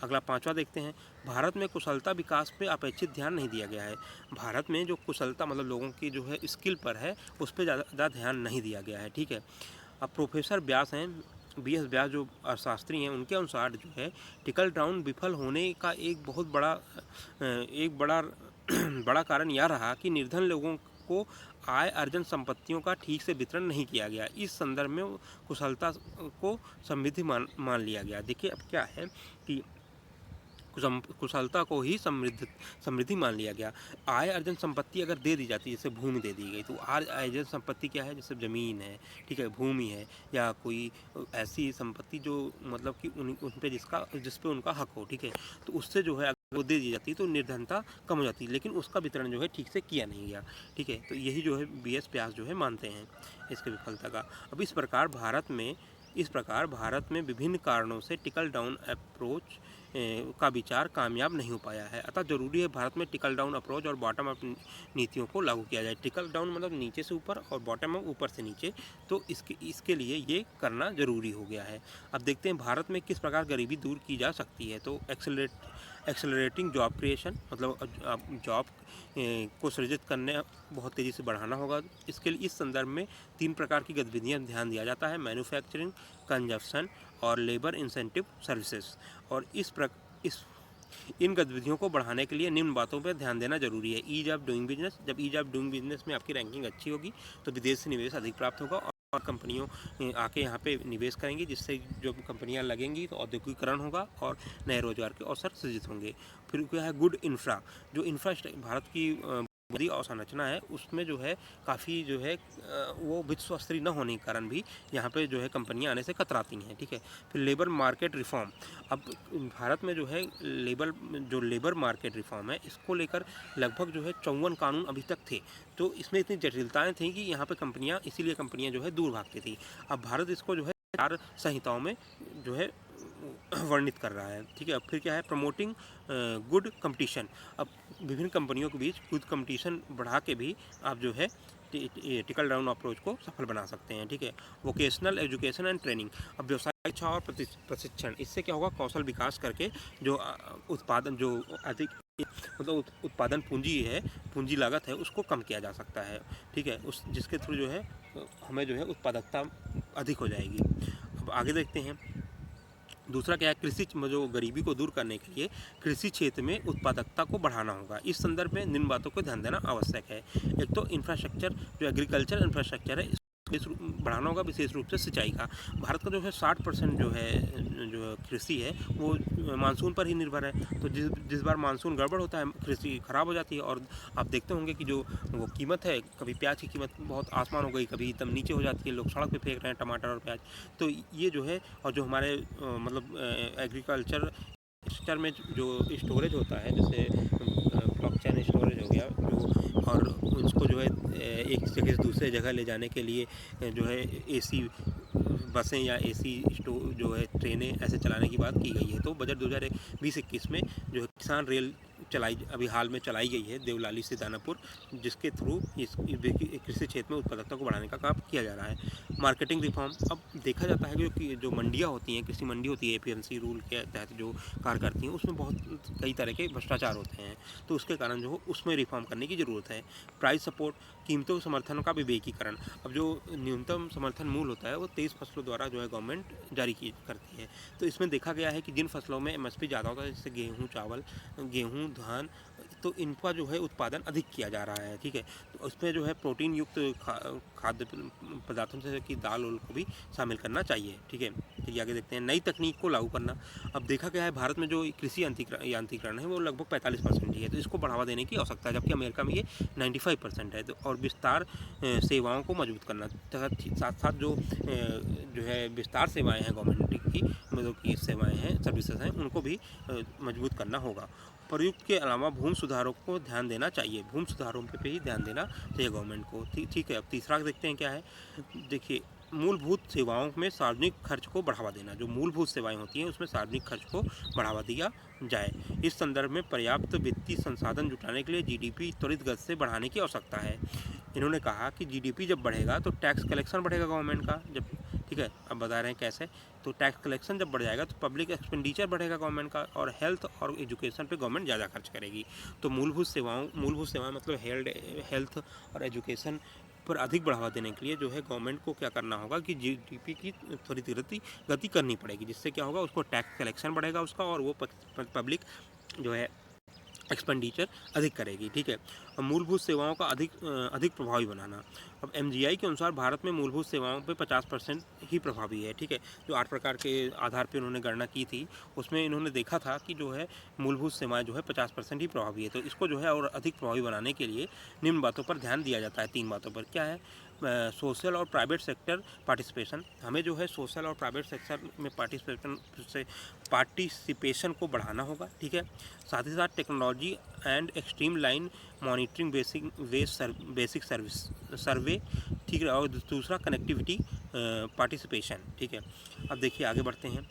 Speaker 1: अगला 5वां देखते हैं। भारत में कुशलता विकास पे अपेक्षित ध्यान नहीं दिया गया है। भारत में जो कुशलता मतलब लोगों की जो है स्किल पर है उस पर ज़्यादा ध्यान नहीं दिया गया है। ठीक है, अब प्रोफेसर व्यास हैं, BS व्यास जो अर्थशास्त्री हैं, उनके अनुसार जो है टिकल डाउन विफल होने का एक बहुत बड़ा कारण यह रहा कि निर्धन लोगों को आय अर्जन संपत्तियों का ठीक से वितरण नहीं किया गया। इस संदर्भ में कुशलता को समृद्धि मान लिया गया। देखिए अब क्या है कि कुशलता को ही समृद्धि मान लिया गया। आय अर्जन संपत्ति अगर दे दी जाती है, जैसे भूमि दे दी गई, तो आय अर्जन संपत्ति क्या है, जैसे ज़मीन है, ठीक है, भूमि है या कोई ऐसी संपत्ति जो मतलब कि उन पे जिस पे उनका हक हो, ठीक है, तो उससे जो है अगर वो दे दी जाती तो निर्धनता कम हो जाती, लेकिन उसका वितरण जो है ठीक से किया नहीं गया। ठीक है, तो यही जो है BS व्यास जो है मानते हैं इसके विफलता का। अब इस प्रकार भारत में विभिन्न कारणों से टिकल डाउन अप्रोच का विचार कामयाब नहीं हो पाया है। अतः जरूरी है भारत में टिकल डाउन अप्रोच और बॉटम अप नीतियों को लागू किया जाए। टिकल डाउन मतलब नीचे से ऊपर और बॉटम अप ऊपर से नीचे, तो इसके लिए ये करना जरूरी हो गया है। अब देखते हैं भारत में किस प्रकार गरीबी दूर की जा सकती है। तो एक्सेलरेटिंग जॉब क्रिएशन मतलब जॉब को सृजित करने बहुत तेज़ी से बढ़ाना होगा। इसके लिए इस संदर्भ में 3 प्रकार की गतिविधियाँ ध्यान दिया जाता है: मैन्युफैक्चरिंग, कंजप्शन और लेबर इंसेंटिव सर्विसेज। और इन गतिविधियों को बढ़ाने के लिए निम्न बातों पर ध्यान देना जरूरी है। ईज ऑफ डूइंग बिजनेस, जब ईज ऑफ डूइंग बिजनेस में आपकी रैंकिंग अच्छी होगी तो विदेश से निवेश अधिक प्राप्त होगा और कंपनियों आके यहाँ पे निवेश करेंगी, जिससे जो कंपनियाँ लगेंगी तो औद्योगिकरण होगा और नए रोजगार के अवसर सृजित होंगे। फिर क्या है गुड इंफ्रा, जो भारत की बुनियादी अवसंरचना है उसमें जो है काफ़ी जो है वो विश्व स्तरीय न होने के कारण भी यहाँ पे जो है कंपनियाँ आने से कतराती हैं। ठीक है, फिर लेबर मार्केट रिफॉर्म। अब भारत में जो है लेबर मार्केट रिफॉर्म है, इसको लेकर लगभग जो है 54 कानून अभी तक थे। तो इसमें इतनी जटिलताएँ थी कि यहाँ पे इसीलिए कंपनियाँ जो है दूर भागती थी। अब भारत इसको जो है 4 संहिताओं में जो है वर्णित कर रहा है। ठीक है, फिर क्या है प्रमोटिंग गुड कंपटीशन। अब विभिन्न कंपनियों के बीच गुड कंपटीशन बढ़ा के भी आप जो है टिकल डाउन अप्रोच को सफल बना सकते हैं। ठीक है, वोकेशनल एजुकेशन एंड ट्रेनिंग। अब व्यवसाय इच्छा और प्रशिक्षण, इससे क्या होगा कौशल विकास करके जो उत्पादन जो अधिक मतलब उत्पादन पूंजी लागत है उसको कम किया जा सकता है। ठीक है, जिसके थ्रू जो है हमें जो है उत्पादकता अधिक हो जाएगी। अब आगे देखते हैं दूसरा क्या है कृषि जो गरीबी को दूर करने के लिए कृषि क्षेत्र में उत्पादकता को बढ़ाना होगा। इस संदर्भ में निम्न बातों को ध्यान देना आवश्यक है। एक तो इंफ्रास्ट्रक्चर जो एग्रीकल्चर इंफ्रास्ट्रक्चर है बढ़ाना होगा, विशेष रूप से सिंचाई का। भारत का जो है 60% जो कृषि है वो मानसून पर ही निर्भर है। तो जिस बार मानसून गड़बड़ होता है कृषि खराब हो जाती है और आप देखते होंगे कि जो वो कीमत है, कभी प्याज की कीमत बहुत आसमान हो गई, कभी एकदम नीचे हो जाती है, लोग सड़क पे फेंक रहे हैं टमाटर और प्याज। तो ये जो है और जो हमारे मतलब एग्रीकल्चर में जो स्टोरेज होता है, जैसे ब्लॉक चेन स्टोरेज हो गया जो, और उसको जो है एक जगह से दूसरे जगह ले जाने के लिए जो है AC बसें या AC जो है ट्रेनें ऐसे चलाने की बात की गई है। तो बजट 2020-21 में जो है किसान रेल अभी हाल में चलाई गई है देवलाली से दानापुर, जिसके थ्रू इस कृषि क्षेत्र में उत्पादकता को बढ़ाने का काम किया जा रहा है। मार्केटिंग रिफॉर्म, अब देखा जाता है कि जो मंडियाँ होती हैं, कृषि मंडी होती है APMC रूल के तहत जो कार्य करती हैं, उसमें बहुत कई तरह के भ्रष्टाचार होते हैं। तो उसके कारण जो उसमें रिफॉर्म करने की ज़रूरत है। प्राइस सपोर्ट, कीमतों समर्थन का विवेकीकरण। अब जो न्यूनतम समर्थन मूल्य होता है वो 23 फसलों द्वारा जो है गवर्नमेंट जारी करती है। तो इसमें देखा गया है कि जिन फसलों में MSP ज़्यादा होता है, जैसे गेहूँ, चावल, गेहूँ, धान तो इनका जो है उत्पादन अधिक किया जा रहा है, ठीक है। तो उसमें जो है प्रोटीन युक्त खाद्य पदार्थों जैसे कि दाल उल को भी शामिल करना चाहिए, ठीक है। फिर आगे देखते हैं नई तकनीक को लागू करना। अब देखा गया है भारत में जो कृषि यांत्रिकरण है वो लगभग 45% ही है, तो इसको बढ़ावा देने की आवश्यकता है, जबकि अमेरिका में ये 95% है। तो और विस्तार सेवाओं को मजबूत करना, साथ साथ जो है विस्तार सेवाएं हैं गवर्नमेंट की, मतलब की सेवाएं हैं, सर्विसेज हैं, उनको भी मजबूत करना होगा। प्रयुक्त के अलावा भूमि सुधारों को ध्यान देना चाहिए, भूमि सुधारों पे ही ध्यान देना चाहिए गवर्नमेंट को, ठीक है। अब तीसरा देखते हैं क्या है। देखिए मूलभूत सेवाओं में सार्वजनिक खर्च को बढ़ावा देना, जो मूलभूत सेवाएं होती हैं उसमें सार्वजनिक खर्च को बढ़ावा दिया जाए। इस संदर्भ में पर्याप्त वित्तीय संसाधन जुटाने के लिए जीडीपी त्वरित गति से बढ़ाने की आवश्यकता है। इन्होंने कहा कि जीडीपी जब बढ़ेगा तो टैक्स कलेक्शन बढ़ेगा गवर्नमेंट का, जब, ठीक है। अब बता रहे हैं कैसे। तो टैक्स कलेक्शन जब बढ़ जाएगा तो पब्लिक एक्सपेंडिचर बढ़ेगा गवर्नमेंट का, और हेल्थ और एजुकेशन पे गवर्नमेंट ज़्यादा खर्च करेगी। तो मूलभूत सेवाएं मतलब हेल्थ और एजुकेशन पर अधिक बढ़ावा देने के लिए जो है गवर्नमेंट को क्या करना होगा कि जीडीपी की त्वरित गति करनी पड़ेगी, जिससे क्या होगा, उसको टैक्स कलेक्शन बढ़ेगा उसका, और वो पब्लिक जो है एक्सपेंडिचर अधिक करेगी, ठीक है। और मूलभूत सेवाओं का अधिक प्रभावी बनाना। अब एमजीआई के अनुसार भारत में मूलभूत सेवाओं पे 50% ही प्रभावी है, ठीक है। जो 8 प्रकार के आधार पे उन्होंने गणना की थी, उसमें इन्होंने देखा था कि जो है मूलभूत सेवाएं जो है 50% ही प्रभावी है। तो इसको जो है और अधिक प्रभावी बनाने के लिए निम्न बातों पर ध्यान दिया जाता है, 3 बातों पर। क्या है? सोशल और प्राइवेट सेक्टर पार्टिसिपेशन। हमें जो है सोशल और प्राइवेट सेक्टर में पार्टिसिपेशन को बढ़ाना होगा, ठीक है। साथ ही साथ technology and extreme line monitoring basic survey, ठीक है। और दूसरा कनेक्टिविटी पार्टिसिपेशन, ठीक है। अब देखिए आगे बढ़ते हैं।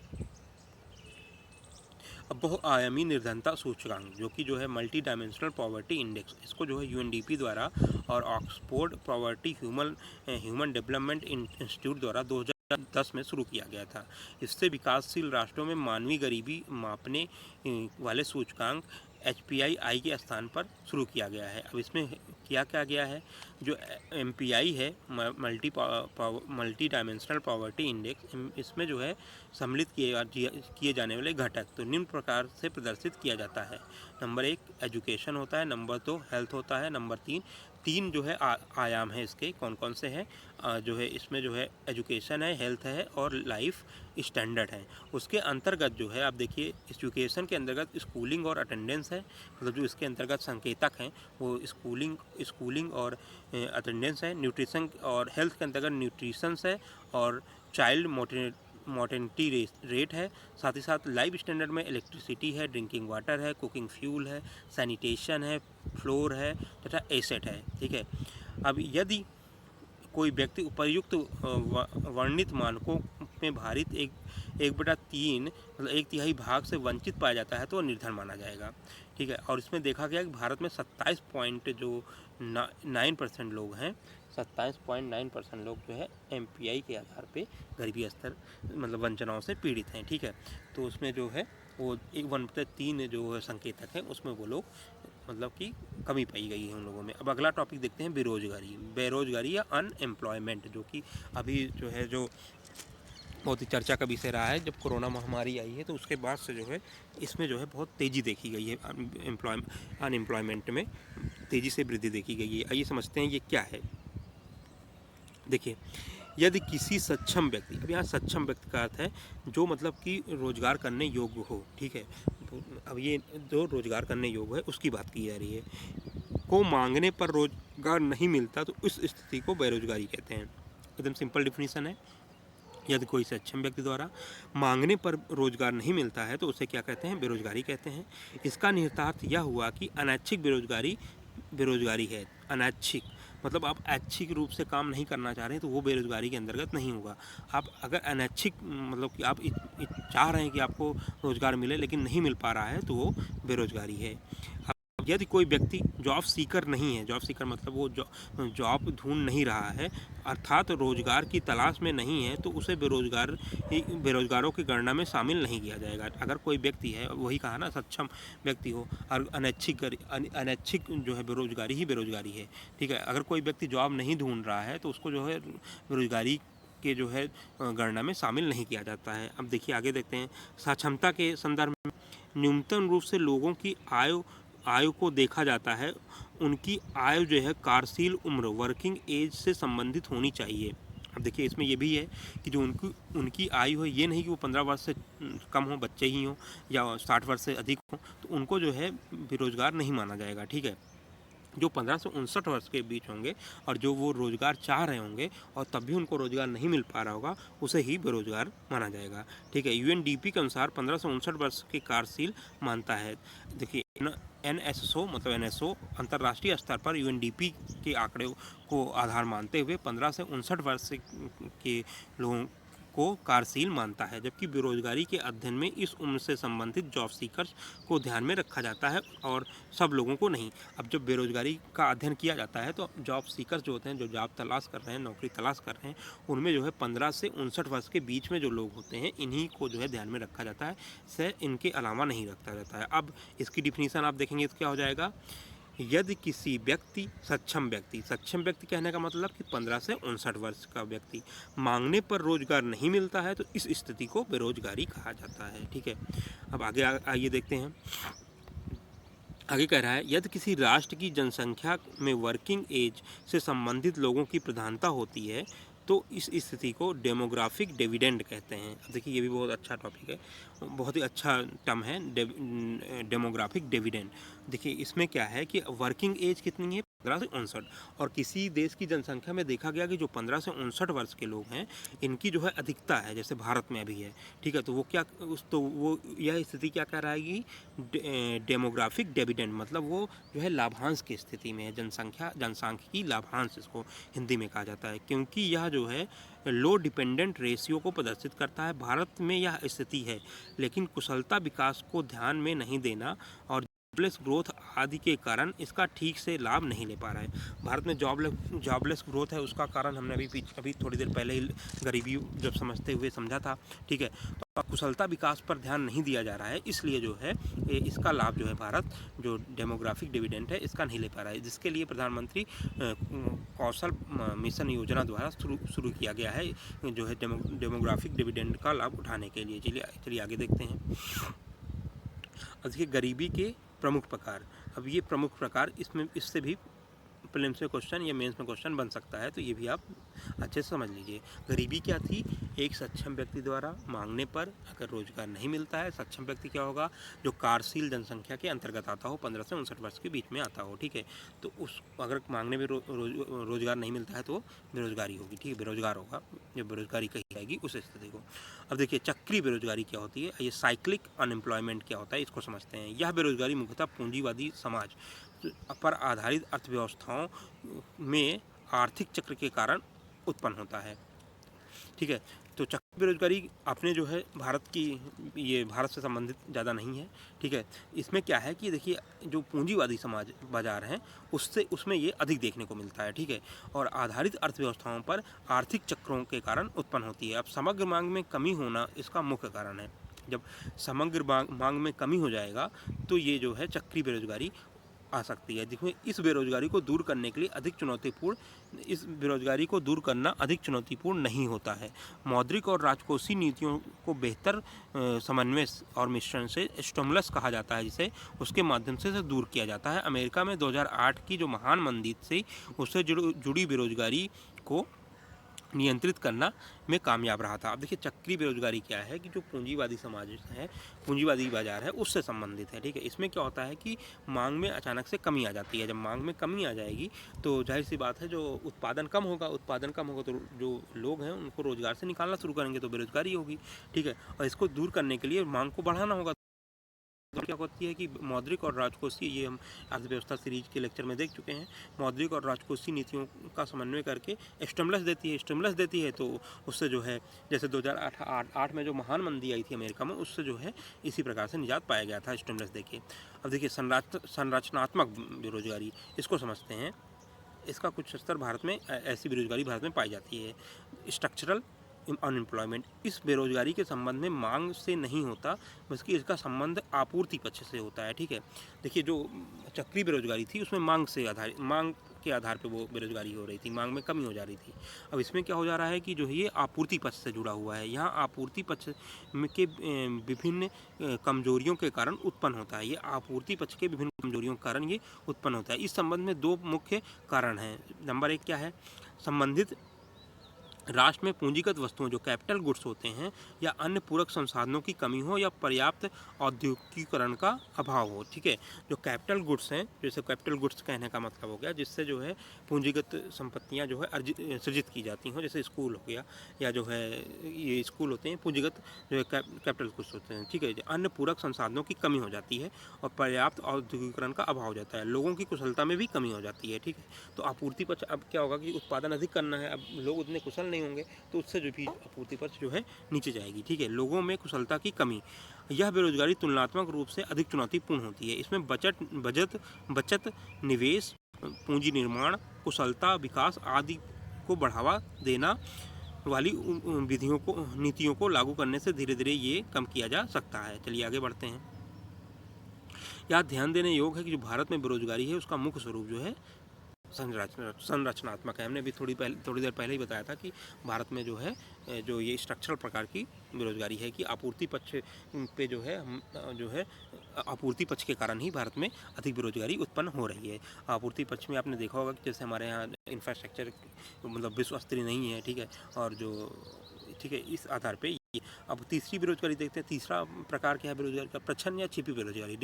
Speaker 1: अब बहुआयामी निर्धनता सूचकांक, जो कि जो है मल्टी डायमेंशनल पॉवर्टी इंडेक्स, इसको जो है यूएनडीपी द्वारा और Oxford poverty human development institute द्वारा 2010 में शुरू किया गया था। इससे विकासशील राष्ट्रों में मानवीय गरीबी मापने वाले सूचकांक HPI के स्थान पर शुरू किया गया है। अब इसमें किया क्या गया है, जो MPI है मल्टी डायमेंशनल पॉवर्टी इंडेक्स, इसमें जो है सम्मिलित किए जाने वाले घटक तो निम्न प्रकार से प्रदर्शित किया जाता है। नंबर 1 एजुकेशन होता है, नंबर 2 हेल्थ होता है, नंबर 3 जो है आयाम है इसके, कौन कौन से हैं, जो है इसमें जो है एजुकेशन है, हेल्थ है और लाइफ स्टैंडर्ड है। उसके अंतर्गत जो है आप देखिए, एजुकेशन के अंतर्गत स्कूलिंग और अटेंडेंस है, मतलब जो इसके अंतर्गत संकेतक हैं वो स्कूलिंग और अटेंडेंस है। न्यूट्रिशन और हेल्थ के अंतर्गत न्यूट्रिशंस है और चाइल्ड मोर्टेलिटी रेट है। साथ ही साथ लाइफ स्टैंडर्ड में इलेक्ट्रिसिटी है, ड्रिंकिंग वाटर है, कुकिंग फ्यूल है, सैनिटेशन है, फ्लोर है तथा एसेट है, ठीक है। अब यदि कोई व्यक्ति उपर्युक्त वर्णित मानकों में भारित 1/3 मतलब 1/3 भाग से वंचित पाया जाता है तो वह निर्धन माना जाएगा, ठीक है। और इसमें देखा गया कि भारत में 27.9% लोग हैं, 27.9% लोग जो है MPI के आधार पे गरीबी स्तर मतलब वंचनाओं से पीड़ित हैं, ठीक है। तो उसमें जो है वो 1/3 जो संकेतक हैं उसमें वो लोग मतलब कि कमी पाई गई है उन लोगों में। अब अगला टॉपिक देखते हैं बेरोजगारी या अनएम्प्लॉयमेंट, जो कि अभी जो है जो बहुत ही चर्चा का विषय रहा है। जब कोरोना महामारी आई है तो उसके बाद से जो है इसमें जो है बहुत तेज़ी देखी गई है, अनएम्प्लॉयमेंट में तेज़ी से वृद्धि देखी गई है। आइए समझते हैं ये क्या है। देखिए, यदि किसी सक्षम व्यक्ति, अब यहाँ सक्षम व्यक्ति का अर्थ है जो मतलब कि रोजगार करने योग्य हो, ठीक है। तो अब ये जो रोजगार करने योग्य है उसकी बात की जा रही है, को मांगने पर रोजगार नहीं मिलता तो उस स्थिति को बेरोजगारी कहते हैं। एकदम सिंपल डिफिनीसन है। यदि कोई सक्षम व्यक्ति द्वारा मांगने पर रोजगार नहीं मिलता है तो उसे क्या कहते हैं? बेरोजगारी कहते हैं। इसका निहितार्थ यह हुआ कि अनैच्छिक बेरोजगारी है। अनैच्छिक मतलब आप ऐच्छिक रूप से काम नहीं करना चाह रहे हैं तो वो बेरोजगारी के अंतर्गत नहीं होगा। आप अगर अनैच्छिक मतलब कि आप चाह रहे हैं कि आपको रोजगार मिले लेकिन नहीं मिल पा रहा है तो वो बेरोजगारी है। यदि कोई व्यक्ति जॉब सीकर नहीं है, जॉब सीकर मतलब वो जॉब ढूंढ नहीं रहा है, अर्थात रोजगार की तलाश में नहीं है, तो उसे बेरोजगारों की गणना में शामिल नहीं किया जाएगा। अगर कोई व्यक्ति है, वही कहा ना, सक्षम व्यक्ति हो और अनैच्छिक जो है बेरोजगारी है, ठीक है। अगर कोई व्यक्ति जॉब नहीं ढूंढ रहा है तो उसको जो है बेरोजगारी के जो है गणना में शामिल नहीं किया जाता है। अब देखिए आगे देखते हैं। सक्षमता के संदर्भ में न्यूनतम रूप से लोगों की आयु को देखा जाता है उनकी आयु जो है कार्यशील उम्र वर्किंग एज से संबंधित होनी चाहिए। अब देखिए इसमें ये भी है कि जो उनकी आयु है, ये नहीं कि वो 15 वर्ष से कम हो, बच्चे ही हों या 60 वर्ष से अधिक हों, तो उनको जो है बेरोजगार नहीं माना जाएगा। ठीक है, जो 15 से 59 वर्ष के बीच होंगे और जो वो रोज़गार चाह रहे होंगे और तब भी उनको रोज़गार नहीं मिल पा रहा होगा, उसे ही बेरोजगार माना जाएगा। ठीक है, यूएनडीपी के अनुसार 15 से 59 वर्ष के कार्यशील मानता है। देखिए एनएसओ मतलब एनएसओ अंतर्राष्ट्रीय स्तर पर यूएनडीपी के आंकड़े को आधार मानते हुए 15 से 59 वर्ष के लोगों को कार्यशील मानता है, जबकि बेरोजगारी के अध्ययन में इस उम्र से संबंधित जॉब सीकर्स को ध्यान में रखा जाता है और सब लोगों को नहीं। अब जब बेरोजगारी का अध्ययन किया जाता है तो जॉब सीकर्स जो होते हैं, जो जॉब तलाश कर रहे हैं, नौकरी तलाश कर रहे हैं, उनमें जो है 15 से 59 वर्ष के बीच में जो लोग होते हैं, इन्हीं को जो है ध्यान में रखा जाता है, से इनके अलावा नहीं रखा जाता है। अब इसकी डिफिनीसन आप देखेंगे तो क्या हो जाएगा, यदि किसी सक्षम व्यक्ति कहने का मतलब कि 15 से 59 वर्ष का व्यक्ति मांगने पर रोजगार नहीं मिलता है तो इस स्थिति को बेरोजगारी कहा जाता है। ठीक है, अब आगे आइए देखते हैं। आगे कह रहा है, यदि किसी राष्ट्र की जनसंख्या में वर्किंग एज से संबंधित लोगों की प्रधानता होती है तो इस स्थिति को डेमोग्राफिक डिविडेंड कहते हैं। अब देखिए ये भी बहुत अच्छा टॉपिक है, बहुत ही अच्छा टर्म है डेमोग्राफिक डिविडेंड। देखिए इसमें क्या है कि वर्किंग एज कितनी है, 15 से 59, और किसी देश की जनसंख्या में देखा गया कि जो 15 से 59 वर्ष के लोग हैं, इनकी जो है अधिकता है, जैसे भारत में अभी है। ठीक है, तो वो यह स्थिति क्या कह रहा है कि डेमोग्राफिक डिविडेंड मतलब वो जो है लाभांश की स्थिति में है, जनसांख्यिकी लाभांश इसको हिंदी में कहा जाता है, क्योंकि यह जो है लो डिपेंडेंट रेशियो को प्रदर्शित करता है। भारत में यह स्थिति है, लेकिन कुशलता विकास को ध्यान में नहीं देना और जॉबलेस ग्रोथ आदि के कारण इसका ठीक से लाभ नहीं ले पा रहा है। भारत में जॉबलेस ग्रोथ है, उसका कारण हमने अभी थोड़ी देर पहले ही गरीबी जब समझते हुए समझा था। ठीक है, तो कुशलता विकास पर ध्यान नहीं दिया जा रहा है, इसलिए जो है इसका लाभ जो है भारत जो डेमोग्राफिक डिविडेंड है इसका नहीं ले पा रहा है, जिसके लिए प्रधानमंत्री कौशल मिशन योजना द्वारा शुरू किया गया है, जो है डेमोग्राफिक डिविडेंड का लाभ उठाने के लिए। चलिए आगे देखते हैं। अब देखिए गरीबी के प्रमुख प्रकार। अब ये प्रमुख प्रकार इससे भी प्रीलिम्स में क्वेश्चन या मेंस में क्वेश्चन बन सकता है, तो ये भी आप अच्छे से समझ लीजिए। गरीबी क्या थी, एक सक्षम व्यक्ति द्वारा मांगने पर अगर रोजगार नहीं मिलता है। सक्षम व्यक्ति क्या होगा, जो कार्यशील जनसंख्या के अंतर्गत आता हो, 15 से 59 वर्ष के बीच में आता हो। ठीक है, तो उस अगर मांगने में रोजगार नहीं मिलता है तो बेरोजगारी होगी। ठीक है, बेरोजगार होगा, जब बेरोजगारी कही जाएगी उस स्थिति को। अब देखिए चक्रीय बेरोजगारी क्या होती है, ये साइक्लिक अनएम्प्लॉयमेंट क्या होता है, इसको समझते हैं। यह बेरोजगारी मुख्यतः पूंजीवादी समाज पर आधारित अर्थव्यवस्थाओं में आर्थिक चक्र के कारण उत्पन्न होता है। ठीक है, तो चक्र बेरोजगारी आपने जो है भारत से संबंधित ज़्यादा नहीं है। ठीक है, इसमें क्या है कि देखिए जो पूंजीवादी समाज बाजार हैं उसमें ये अधिक देखने को मिलता है। ठीक है, और आधारित अर्थव्यवस्थाओं पर आर्थिक चक्रों के कारण उत्पन्न होती है। अब समग्र मांग में कमी होना इसका मुख्य कारण है। जब समग्र मांग में कमी हो जाएगा तो ये जो है चक्रीय बेरोजगारी आ सकती है। देखिए इस बेरोजगारी को दूर करने के लिए इस बेरोजगारी को दूर करना अधिक चुनौतीपूर्ण नहीं होता है। मौद्रिक और राजकोषीय नीतियों को बेहतर समन्वय और मिश्रण से स्टिमुलस कहा जाता है, जिसे उसके माध्यम से दूर किया जाता है। अमेरिका में 2008 की जो महान मंदी थी उससे जुड़ी बेरोजगारी को नियंत्रित करना में कामयाब रहा था। अब देखिए चक्रीय बेरोजगारी क्या है कि जो पूंजीवादी समाज है, पूंजीवादी बाजार है, उससे संबंधित है। ठीक है, इसमें क्या होता है कि मांग में अचानक से कमी आ जाती है। जब मांग में कमी आ जाएगी तो जाहिर सी बात है जो उत्पादन कम होगा तो जो लोग हैं उनको रोजगार से निकालना शुरू करेंगे, तो बेरोजगारी होगी। ठीक है, और इसको दूर करने के लिए मांग को बढ़ाना होगा। तो क्या होती है कि मौद्रिक और राजकोषीय, ये हम अर्थव्यवस्था सीरीज के लेक्चर में देख चुके हैं, मौद्रिक और राजकोषीय नीतियों का समन्वय करके स्टिमुलस देती है। तो उससे जो है जैसे 2008 में जो महान मंदी आई थी अमेरिका में, उससे जो है इसी प्रकार से निजात पाया गया था स्टिमुलस देके। अब देखिए संरचनात्मक बेरोजगारी, इसको समझते हैं। इसका कुछ स्तर भारत में ऐसी बेरोजगारी भारत में पाई जाती है। स्ट्रक्चरल अनएम्प्लॉयमेंट, इस बेरोजगारी के संबंध में मांग से नहीं होता, बल्कि इसका संबंध आपूर्ति पक्ष से होता है। ठीक है, देखिए जो चक्रीय बेरोजगारी थी उसमें मांग के आधार पे वो बेरोजगारी हो रही थी, मांग में कमी हो जा रही थी। अब इसमें क्या हो जा रहा है कि जो है ये आपूर्ति पक्ष से जुड़ा हुआ है। यहाँ आपूर्ति पक्ष के विभिन्न कमजोरियों के कारण उत्पन्न होता है। ये आपूर्ति पक्ष के विभिन्न कमजोरियों के कारण ये उत्पन्न होता है। इस संबंध में दो मुख्य कारण हैं। नंबर एक क्या है, संबंधित राष्ट्र में पूंजीगत वस्तुओं जो कैपिटल गुड्स होते हैं या अन्य पूरक संसाधनों की कमी हो या पर्याप्त औद्योगिकीकरण का अभाव हो। ठीक है, जो कैपिटल गुड्स हैं, जैसे कैपिटल गुड्स कहने का मतलब हो गया जिससे जो है पूंजीगत संपत्तियां जो है सृजित की जाती हों, जैसे स्कूल हो गया या जो है ये स्कूल होते हैं पूंजीगत जो है कैपिटल गुड्स होते हैं। ठीक है, अन्य पूरक संसाधनों की कमी हो जाती है और पर्याप्त औद्योगिकीकरण का अभाव हो जाता है, लोगों की कुशलता में भी कमी हो जाती है। ठीक है, तो आपूर्ति पक्ष अब क्या होगा कि उत्पादन अधिक करना है, अब लोग उतने कुशल नहीं होंगे तो उससे जो भी आपूर्ति पक्ष जो है नीचे जाएगी। ठीक है, लोगों में कुशलता की कमी, यह बेरोजगारी तुलनात्मक रूप से अधिक चुनौतीपूर्ण होती है। इसमें बचत, निवेश, पूंजी निर्माण, कुशलता विकास आदि को बढ़ावा देना वाली नीतियों को लागू करने से धीरे धीरे ये कम किया जा सकता है। चलिए आगे बढ़ते हैं। यहाँ ध्यान देने योग्य है कि जो भारत में बेरोजगारी है उसका मुख्य स्वरूप जो है संरचनात्मक है। हमने भी थोड़ी देर पहले ही बताया था कि भारत में जो है जो ये स्ट्रक्चरल प्रकार की बेरोजगारी है कि आपूर्ति पक्ष पे जो है आपूर्ति पक्ष के कारण ही भारत में अधिक बेरोजगारी उत्पन्न हो रही है। आपूर्ति पक्ष में आपने देखा होगा कि जैसे हमारे यहाँ इंफ्रास्ट्रक्चर मतलब विश्व स्तरीय नहीं है। ठीक है, और जो ठीक है इस आधार पे ये। अब तीसरी बेरोजगारी देखते हैं। तीसरा प्रकार क्या है बेरोजगारी का, प्रच्छन्न या छिपी बेरोजगारी,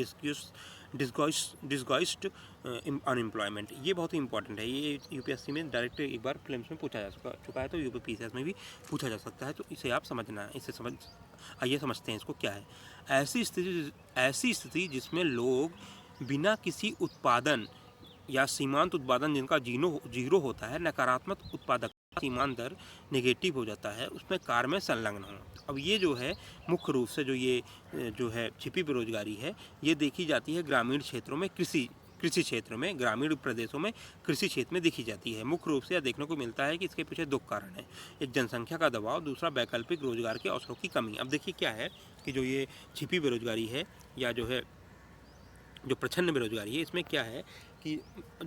Speaker 1: डिस्गॉइस्ड अनएम्प्लॉयमेंट। ये बहुत ही इंपॉर्टेंट है। ये यूपीएससी में डायरेक्ट एक बार प्रीलिम्स में पूछा जा चुका है, तो यूपीपीएससी में भी पूछा जा सकता है, तो इसे आप समझना है। आइए समझते हैं इसको क्या है। ऐसी स्थिति जिसमें लोग बिना किसी उत्पादन या सीमांत उत्पादन जिनका जीरो होता है, नकारात्मक उत्पादकता सीमांत दर नेगेटिव हो जाता है, उसमें कार्य में संलग्न हो। अब ये जो है मुख्य रूप से जो है छिपी बेरोजगारी है, ये देखी जाती है ग्रामीण क्षेत्रों में, कृषि क्षेत्र में, ग्रामीण प्रदेशों में कृषि क्षेत्र में देखी जाती है। मुख्य रूप से यह देखने को मिलता है कि इसके पीछे दो कारण हैं, एक जनसंख्या का दबाव, दूसरा वैकल्पिक रोजगार के अवसरों की कमी। अब देखिए क्या है कि जो ये छिपी बेरोजगारी है या जो है जो प्रच्छन्न बेरोजगारी है, इसमें क्या है कि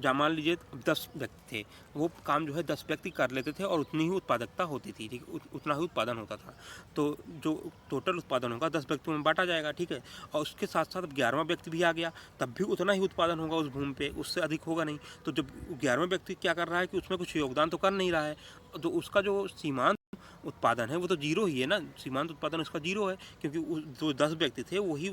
Speaker 1: मान लीजिए 10 व्यक्ति थे, वो काम जो है 10 व्यक्ति कर लेते थे और उतनी ही उत्पादकता होती थी। ठीक, उतना ही उत्पादन होता था, तो जो टोटल उत्पादन होगा 10 व्यक्तियों में बांटा जाएगा। ठीक है, और उसके साथ साथ 11वां व्यक्ति भी आ गया, तब भी उतना ही उत्पादन होगा उस भूमि पे, उससे अधिक होगा नहीं। तो जब 11वां व्यक्ति क्या कर रहा है कि उसमें कुछ योगदान तो कर नहीं रहा है, तो उसका जो सीमांत उत्पादन है वो तो जीरो ही है ना, सीमांत उत्पादन उसका जीरो है, क्योंकि जो 10 व्यक्ति थे वही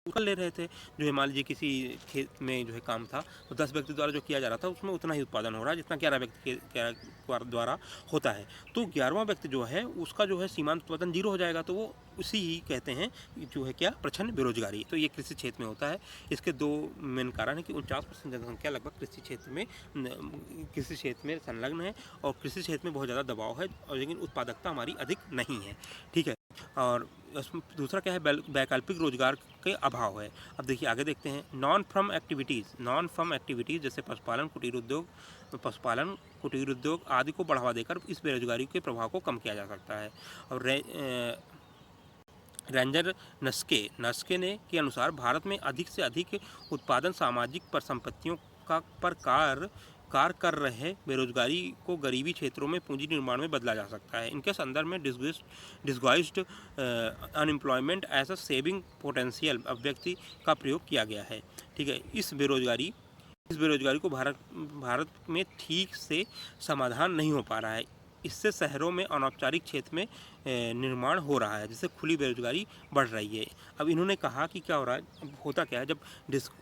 Speaker 1: कर ले रहे थे। जो है मान लीजिए किसी खेत में जो है काम था, तो 10 व्यक्ति द्वारा जो किया जा रहा था उसमें उतना ही उत्पादन हो रहा है जितना 11 व्यक्ति के द्वारा होता है। तो 11वां व्यक्ति जो है उसका जो है सीमांत उत्पादन जीरो हो जाएगा, तो वो उसी ही कहते हैं जो है क्या, प्रच्छन्न बेरोजगारी। तो ये कृषि क्षेत्र में होता है। इसके दो मेन कारण है कि 49% जनसंख्या लगभग कृषि क्षेत्र में संलग्न है और कृषि क्षेत्र में बहुत ज़्यादा दबाव है, और लेकिन उत्पादकता हमारी अधिक नहीं है। ठीक है, और दूसरा क्या है, वैकल्पिक रोजगार के अभाव है। अब देखिए आगे देखते हैं। नॉन फर्म एक्टिविटीज़ जैसे पशुपालन, कुटीर उद्योग आदि को बढ़ावा देकर इस बेरोजगारी के प्रभाव को कम किया जा सकता है। और रेंजर नस्के ने के अनुसार भारत में अधिक से अधिक उत्पादन सामाजिक परिसंपत्तियों पर कार्य कर रहे बेरोजगारी को गरीबी क्षेत्रों में पूंजी निर्माण में बदला जा सकता है। इनके संदर्भ में disguised unemployment as a saving potential अभिव्यक्ति का प्रयोग किया गया है। ठीक है, इस बेरोजगारी को भारत में ठीक से समाधान नहीं हो पा रहा है। इससे शहरों में अनौपचारिक क्षेत्र में निर्माण हो रहा है, जिससे खुली बेरोजगारी बढ़ रही है। अब इन्होंने कहा कि क्या हो रहा है, अब होता क्या है, जब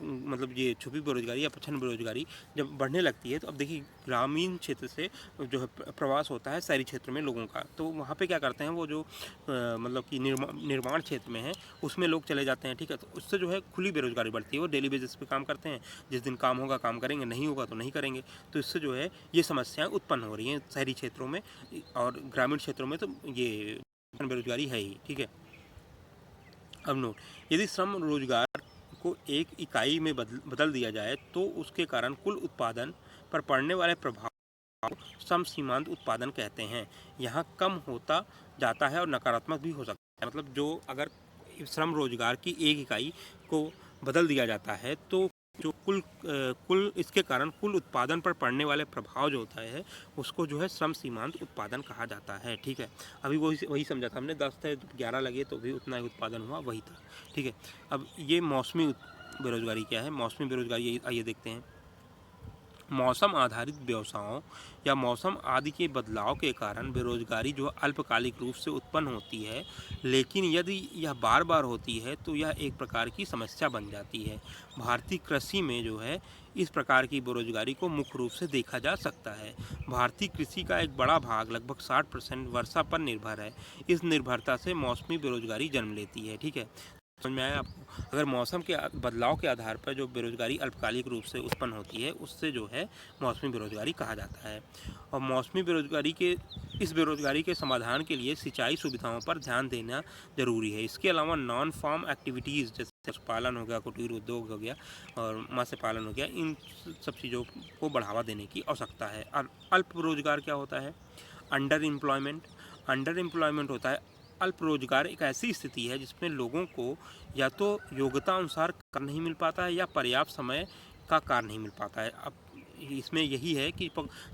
Speaker 1: मतलब ये छुपी बेरोजगारी या प्रच्छन्न बेरोजगारी जब बढ़ने लगती है, तो अब देखिए ग्रामीण क्षेत्र से जो है प्रवास होता है शहरी क्षेत्र में लोगों का, तो वहाँ पे क्या करते हैं वो जो मतलब कि निर्माण क्षेत्र में है उसमें लोग चले जाते हैं। ठीक है, तो उससे जो है खुली बेरोजगारी बढ़ती है। वो डेली बेसिस पे काम करते हैं, जिस दिन काम होगा काम करेंगे, नहीं होगा तो नहीं करेंगे। तो इससे जो है ये समस्याएँ उत्पन्न हो रही हैं शहरी क्षेत्रों में, और ग्रामीण क्षेत्रों में तो ये बेरोजगारी है ही। ठीक है, अब नोट, यदि श्रम रोजगार को एक इकाई में बदल दिया जाए तो उसके कारण कुल उत्पादन पर पड़ने वाले प्रभाव सम सीमांत उत्पादन कहते हैं। यहाँ कम होता जाता है और नकारात्मक भी हो सकता है। मतलब जो अगर श्रम रोजगार की एक इकाई को बदल दिया जाता है तो जो कुल इसके कारण कुल उत्पादन पर पड़ने वाले प्रभाव जो होता है उसको जो है श्रम सीमांत उत्पादन कहा जाता है। ठीक है, अभी वही समझा था हमने, 10 थे 11 लगे तो भी उतना ही उत्पादन हुआ, वही था। ठीक है, अब ये मौसमी बेरोजगारी क्या है? मौसमी बेरोजगारी आइए देखते हैं। मौसम आधारित व्यवसायों या मौसम आदि के बदलाव के कारण बेरोजगारी जो अल्पकालिक रूप से उत्पन्न होती है, लेकिन यदि यह बार बार होती है तो यह एक प्रकार की समस्या बन जाती है। भारतीय कृषि में जो है इस प्रकार की बेरोजगारी को मुख्य रूप से देखा जा सकता है। भारतीय कृषि का एक बड़ा भाग लगभग 60% वर्षा पर निर्भर है। इस निर्भरता से मौसमी बेरोजगारी जन्म लेती है। ठीक है, समझ में आया आपको? अगर मौसम के बदलाव के आधार पर जो बेरोजगारी अल्पकालिक रूप से उत्पन्न होती है उससे जो है मौसमी बेरोजगारी कहा जाता है। और मौसमी बेरोजगारी के समाधान के लिए सिंचाई सुविधाओं पर ध्यान देना जरूरी है। इसके अलावा नॉन फार्म एक्टिविटीज़ जैसे पशुपालन हो गया, कुटीर उद्योग हो गया और मत्स्य पालन हो गया, इन सब चीज़ों को बढ़ावा देने की आवश्यकता है। और अल्प रोजगार क्या होता है? अंडर एम्प्लॉयमेंट होता है। अल्प रोजगार एक ऐसी स्थिति है जिसमें लोगों को या तो योग्यता अनुसार कार्य नहीं मिल पाता है या पर्याप्त समय का कार्य नहीं मिल पाता है। अब इसमें यही है कि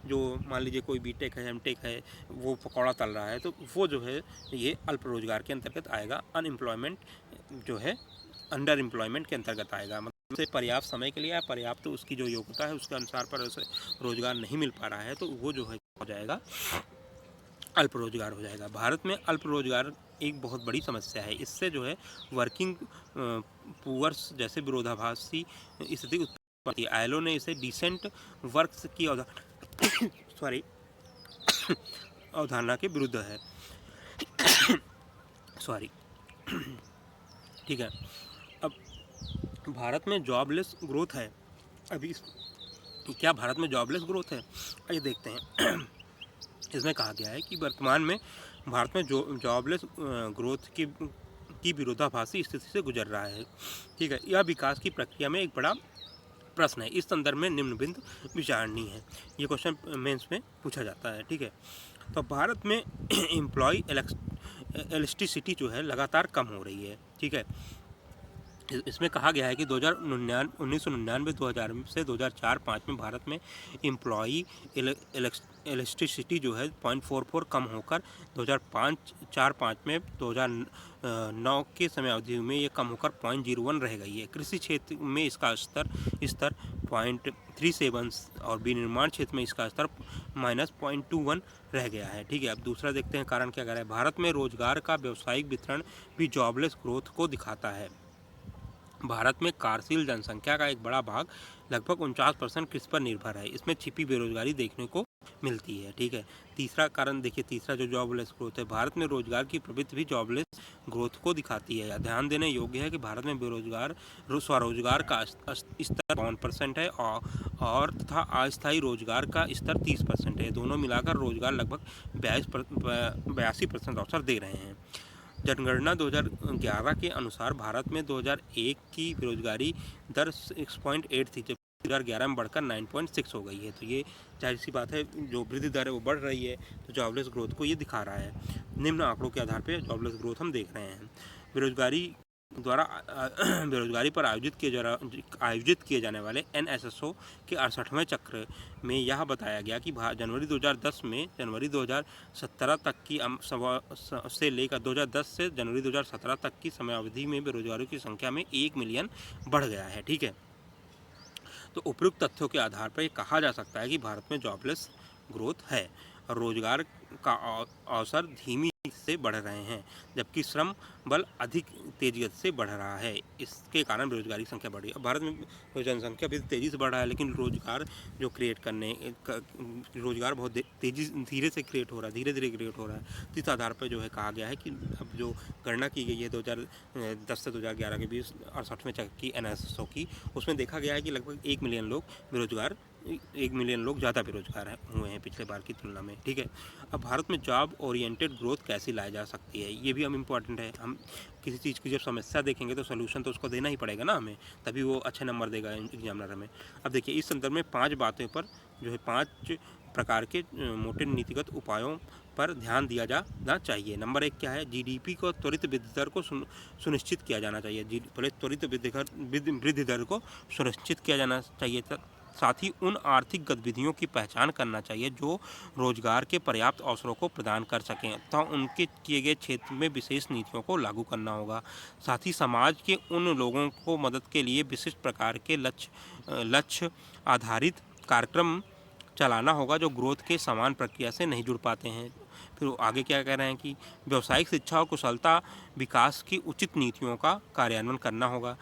Speaker 1: जो मान लीजिए कोई बीटेक है, एमटेक है, वो पकौड़ा तल रहा है तो वो जो है ये अल्प रोजगार के अंतर्गत आएगा। अनएम्प्लॉयमेंट जो है अंडर एम्प्लॉयमेंट के अंतर्गत आएगा। मतलब से पर्याप्त समय के लिए या पर्याप्त उसकी जो योग्यता है उसके अनुसार पर उसे रोजगार नहीं मिल पा रहा है तो वो जो है हो जाएगा अल्प रोजगार हो जाएगा। भारत में अल्प रोजगार एक बहुत बड़ी समस्या है। इससे जो है वर्किंग पुअर्स जैसे विरोधाभासी स्थिति उत्पन्न होती है। आईएलओ ने इसे डिसेंट वर्क्स की अवधारणा के विरुद्ध है। ठीक है, अब भारत में जॉबलेस ग्रोथ है। अभी क्या भारत में जॉबलेस ग्रोथ है? आइए देखते हैं। इसमें कहा गया है कि वर्तमान में भारत में जॉबलेस ग्रोथ की विरोधाभासी स्थिति से गुजर रहा है। ठीक है, यह विकास की प्रक्रिया में एक बड़ा प्रश्न है। इस संदर्भ में निम्न बिंदु विचारणीय है। ये क्वेश्चन मेंस में पूछा जाता है। ठीक है, तो भारत में एम्प्लॉय इलास्टिसिटी जो है लगातार कम हो रही है। ठीक है, इसमें कहा गया है कि 1999 2000 से 2004-05 में भारत में एम्प्लॉई इलास्टिसिटी जो है 0.44 कम होकर 2005-05 में 2009 के समय अवधि में ये कम होकर 0.01 रह गई है। कृषि क्षेत्र में इसका स्तर 0.37 और विनिर्माण क्षेत्र में इसका स्तर -0.21 रह गया है। ठीक है, अब दूसरा देखते हैं कारण क्या कह रहा है। भारत में रोजगार का व्यावसायिक वितरण भी जॉबलेस ग्रोथ को दिखाता है। भारत में कार्यशील जनसंख्या का एक बड़ा भाग लगभग 49% कृषि पर निर्भर है। इसमें छिपी बेरोजगारी देखने को मिलती है। ठीक है, तीसरा कारण देखिए, तीसरा जो जॉबलेस ग्रोथ है, भारत में रोजगार की प्रवृत्ति भी जॉबलेस ग्रोथ को दिखाती है। ध्यान देने योग्य है कि भारत में स्वरोजगार का स्तर 52% है और तथा अस्थायी रोजगार का स्तर 30% है। दोनों मिलाकर रोजगार लगभग 82% अवसर दे रहे हैं। जनगणना 2011 के अनुसार भारत में 2001 की बेरोजगारी दर 6.8 थी, जब 2011 में बढ़कर 9.6 हो गई है। तो ये जाहिर सी बात है, जो वृद्धि दर है वो बढ़ रही है, तो जॉबलेस ग्रोथ को ये दिखा रहा है। निम्न आंकड़ों के आधार पर जॉबलेस ग्रोथ हम देख रहे हैं। बेरोजगारी पर आयोजित किए जाने वाले NSSO के 68वें चक्र में यह बताया गया कि जनवरी 2010 में जनवरी 2017 तक की से लेकर 2010 से जनवरी 2017 तक की समयावधि में बेरोजगारों की संख्या में 1 मिलियन बढ़ गया है। ठीक है, तो उपयुक्त तथ्यों के आधार पर यह कहा जा सकता है कि भारत में जॉबलेस ग्रोथ है और रोजगार का अवसर धीमी से बढ़ रहे हैं, जबकि श्रम बल अधिक तेजी से बढ़ रहा है। इसके कारण बेरोजगारी की संख्या बढ़ रही है। भारत में जनसंख्या भी तेज़ी से बढ़ रहा है, लेकिन रोजगार जो रोजगार बहुत धीरे से क्रिएट हो रहा है, धीरे धीरे क्रिएट हो रहा है। तो इस आधार पर जो है कहा गया है कि अब जो गणना की गई है 2010 से 2011 के बीच 68वें चक्र की NSSO की, उसमें देखा गया है कि लगभग 1 मिलियन लोग बेरोजगार 1 मिलियन लोग ज़्यादा बेरोजगार हुए हैं पिछले बार की तुलना में, ठीक है। अब भारत में जॉब ओरिएंटेड ग्रोथ कैसे लाई जा सकती है, ये भी हम इम्पॉर्टेंट है। हम किसी चीज़ की जब समस्या देखेंगे तो सोल्यूशन तो उसको देना ही पड़ेगा ना हमें, तभी वो अच्छे नंबर देगा एग्जामिनर हमें। अब देखिए, इस संदर्भ में 5 बातों पर जो है 5 प्रकार के मोटे नीतिगत उपायों पर ध्यान दिया जाना चाहिए। नंबर 1 क्या है? जीडीपी को त्वरित वृद्धि दर को सुनिश्चित किया जाना चाहिए। त्वरित वृद्धि दर को सुनिश्चित किया जाना चाहिए। साथ ही उन आर्थिक गतिविधियों की पहचान करना चाहिए जो रोजगार के पर्याप्त अवसरों को प्रदान कर सकें तथा उनके किए गए क्षेत्र में विशेष नीतियों को लागू करना होगा। साथ ही समाज के उन लोगों को मदद के लिए विशिष्ट प्रकार के लक्ष्य आधारित कार्यक्रम चलाना होगा जो ग्रोथ के समान प्रक्रिया से नहीं जुड़ पाते हैं। फिर आगे क्या कह रहे हैं कि व्यावसायिक शिक्षा और कुशलता विकास की उचित नीतियों का कार्यान्वयन करना होगा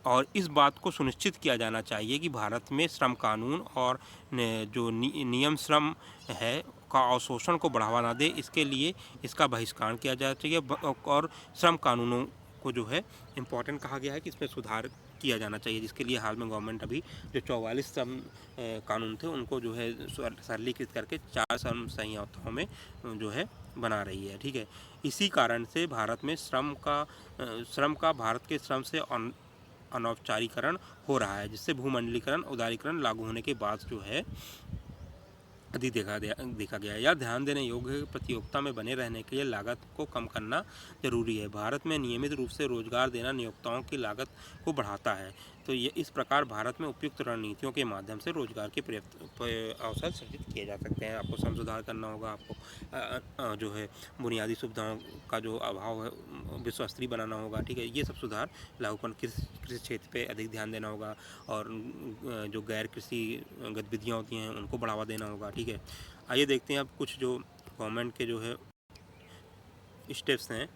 Speaker 1: और इस बात को सुनिश्चित किया जाना चाहिए कि भारत में श्रम कानून और जो नियम श्रम है का अवशोषण को बढ़ावा ना दे, इसके लिए इसका बहिष्कार किया जाना चाहिए और श्रम कानूनों को जो है इम्पोर्टेंट कहा गया है कि इसमें सुधार किया जाना चाहिए, जिसके लिए हाल में गवर्नमेंट अभी जो 44 श्रम कानून थे उनको जो है सरलीकृत करके 4 श्रम संहिताओं में जो है बना रही है, ठीक है। इसी कारण से भारत में श्रम का भारत के श्रम से अनौपचारिकरण हो रहा है, जिससे भूमंडलीकरण उदारीकरण लागू होने के बाद जो है अधिक देखा गया। यह ध्यान देने योग्य प्रतियोगिता में बने रहने के लिए लागत को कम करना जरूरी है। भारत में नियमित रूप से रोजगार देना नियोक्ताओं की लागत को बढ़ाता है, तो ये इस प्रकार भारत में उपयुक्त रणनीतियों के माध्यम से रोजगार के पर्याप्त अवसर सृजित किए जा सकते हैं। आपको श्रम सुधार करना होगा, आपको जो है बुनियादी सुविधाओं का जो अभाव है विश्व स्तरीय बनाना होगा, ठीक है। ये सब सुधार लागू कर कृषि क्षेत्र पे अधिक ध्यान देना होगा और जो गैर कृषि गतिविधियाँ होती हैं उनको बढ़ावा देना होगा, ठीक है। आइए देखते हैं अब कुछ जो गवर्नमेंट के जो है स्टेप्स हैं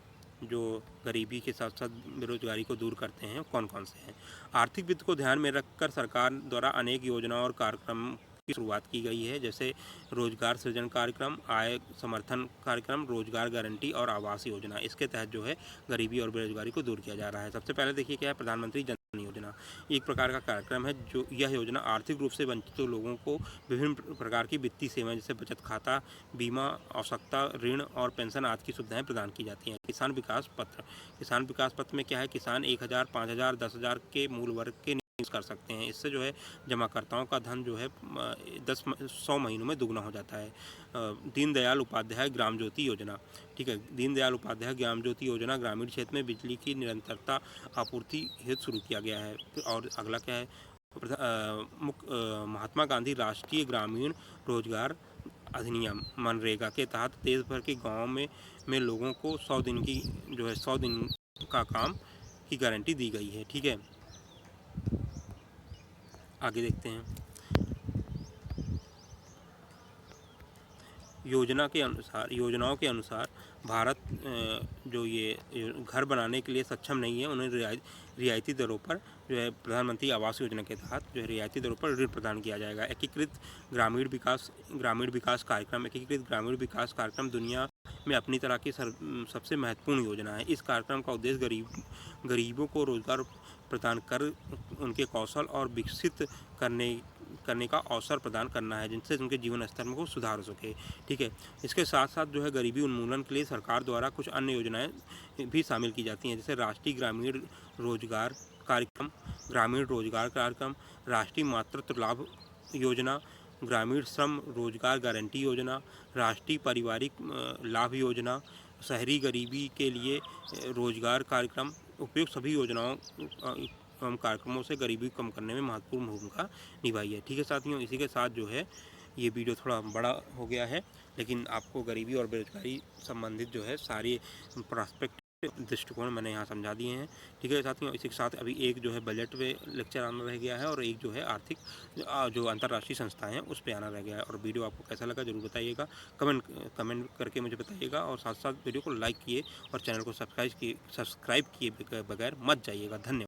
Speaker 1: जो गरीबी के साथ साथ बेरोजगारी को दूर करते हैं, कौन कौन से हैं। आर्थिक वित्त को ध्यान में रखकर सरकार द्वारा अनेक योजनाओं और कार्यक्रम की शुरुआत की गई है, जैसे रोजगार सृजन कार्यक्रम, आय समर्थन कार्यक्रम, रोजगार गारंटी और आवास योजना। इसके तहत जो है गरीबी और बेरोजगारी को दूर किया जा रहा है। सबसे पहले देखिए क्या है, प्रधानमंत्री जन धन योजना एक प्रकार का कार्यक्रम है जो यह योजना आर्थिक रूप से वंचित लोगों को विभिन्न प्रकार की वित्तीय सेवाएं जैसे बचत खाता, बीमा, आवश्यकता ऋण और पेंशन आदि की सुविधाएं प्रदान की जाती हैं। किसान विकास पत्र में क्या है, किसान 1000, 5000, 10,000 के मूल वर्ग के कर सकते हैं। इससे जो है जमाकर्ताओं का धन जो है 100 महीनों में दुगना हो जाता है। दीनदयाल उपाध्याय ग्राम ज्योति योजना, ठीक है। दीनदयाल उपाध्याय ग्राम ज्योति योजना ग्रामीण क्षेत्र में बिजली की निरंतरता आपूर्ति हेतु शुरू किया गया है। और अगला क्या है, महात्मा गांधी राष्ट्रीय ग्रामीण रोजगार अधिनियम मनरेगा के तहत देश भर के गाँव में लोगों को 100 दिन का काम की गारंटी दी गई है, ठीक है। आगे देखते हैं, योजनाओं के अनुसार भारत जो ये घर बनाने के लिए सक्षम नहीं है उन्हें रियायती दरों पर जो है प्रधानमंत्री आवास योजना के तहत जो है रियायती दरों पर ऋण प्रदान किया जाएगा। एकीकृत ग्रामीण विकास कार्यक्रम दुनिया में अपनी तरह की सबसे महत्वपूर्ण योजना है। इस कार्यक्रम का उद्देश्य गरीबों को रोजगार प्रदान कर उनके कौशल और विकसित करने का अवसर प्रदान करना है, जिनसे उनके जीवन स्तर में को सुधार हो सके, ठीक है। इसके साथ साथ जो है गरीबी उन्मूलन के लिए सरकार द्वारा कुछ अन्य योजनाएं भी शामिल की जाती हैं, जैसे राष्ट्रीय ग्रामीण रोजगार कार्यक्रम, राष्ट्रीय मातृत्व लाभ योजना, ग्रामीण श्रम रोजगार गारंटी योजना, राष्ट्रीय पारिवारिक लाभ योजना, शहरी गरीबी के लिए रोजगार कार्यक्रम। उपयुक्त सभी योजनाओं कार्यक्रमों से गरीबी कम करने में महत्वपूर्ण भूमिका निभाई है, ठीक है साथियों। इसी के साथ जो है ये वीडियो थोड़ा बड़ा हो गया है, लेकिन आपको गरीबी और बेरोजगारी संबंधित जो है सारे प्रोस्पेक्ट दृष्टिकोण मैंने यहाँ समझा दिए हैं, ठीक है साथियों। इसी के साथ अभी एक जो है बजट पे लेक्चर आना रह गया है और एक जो है आर्थिक जो अंतर्राष्ट्रीय संस्थाएं हैं उस पर आना रह गया है। और वीडियो आपको कैसा लगा जरूर बताइएगा, कमेंट करके मुझे बताइएगा और साथ साथ वीडियो को लाइक किए और चैनल को सब्सक्राइब किए बगैर मत जाइएगा। धन्यवाद।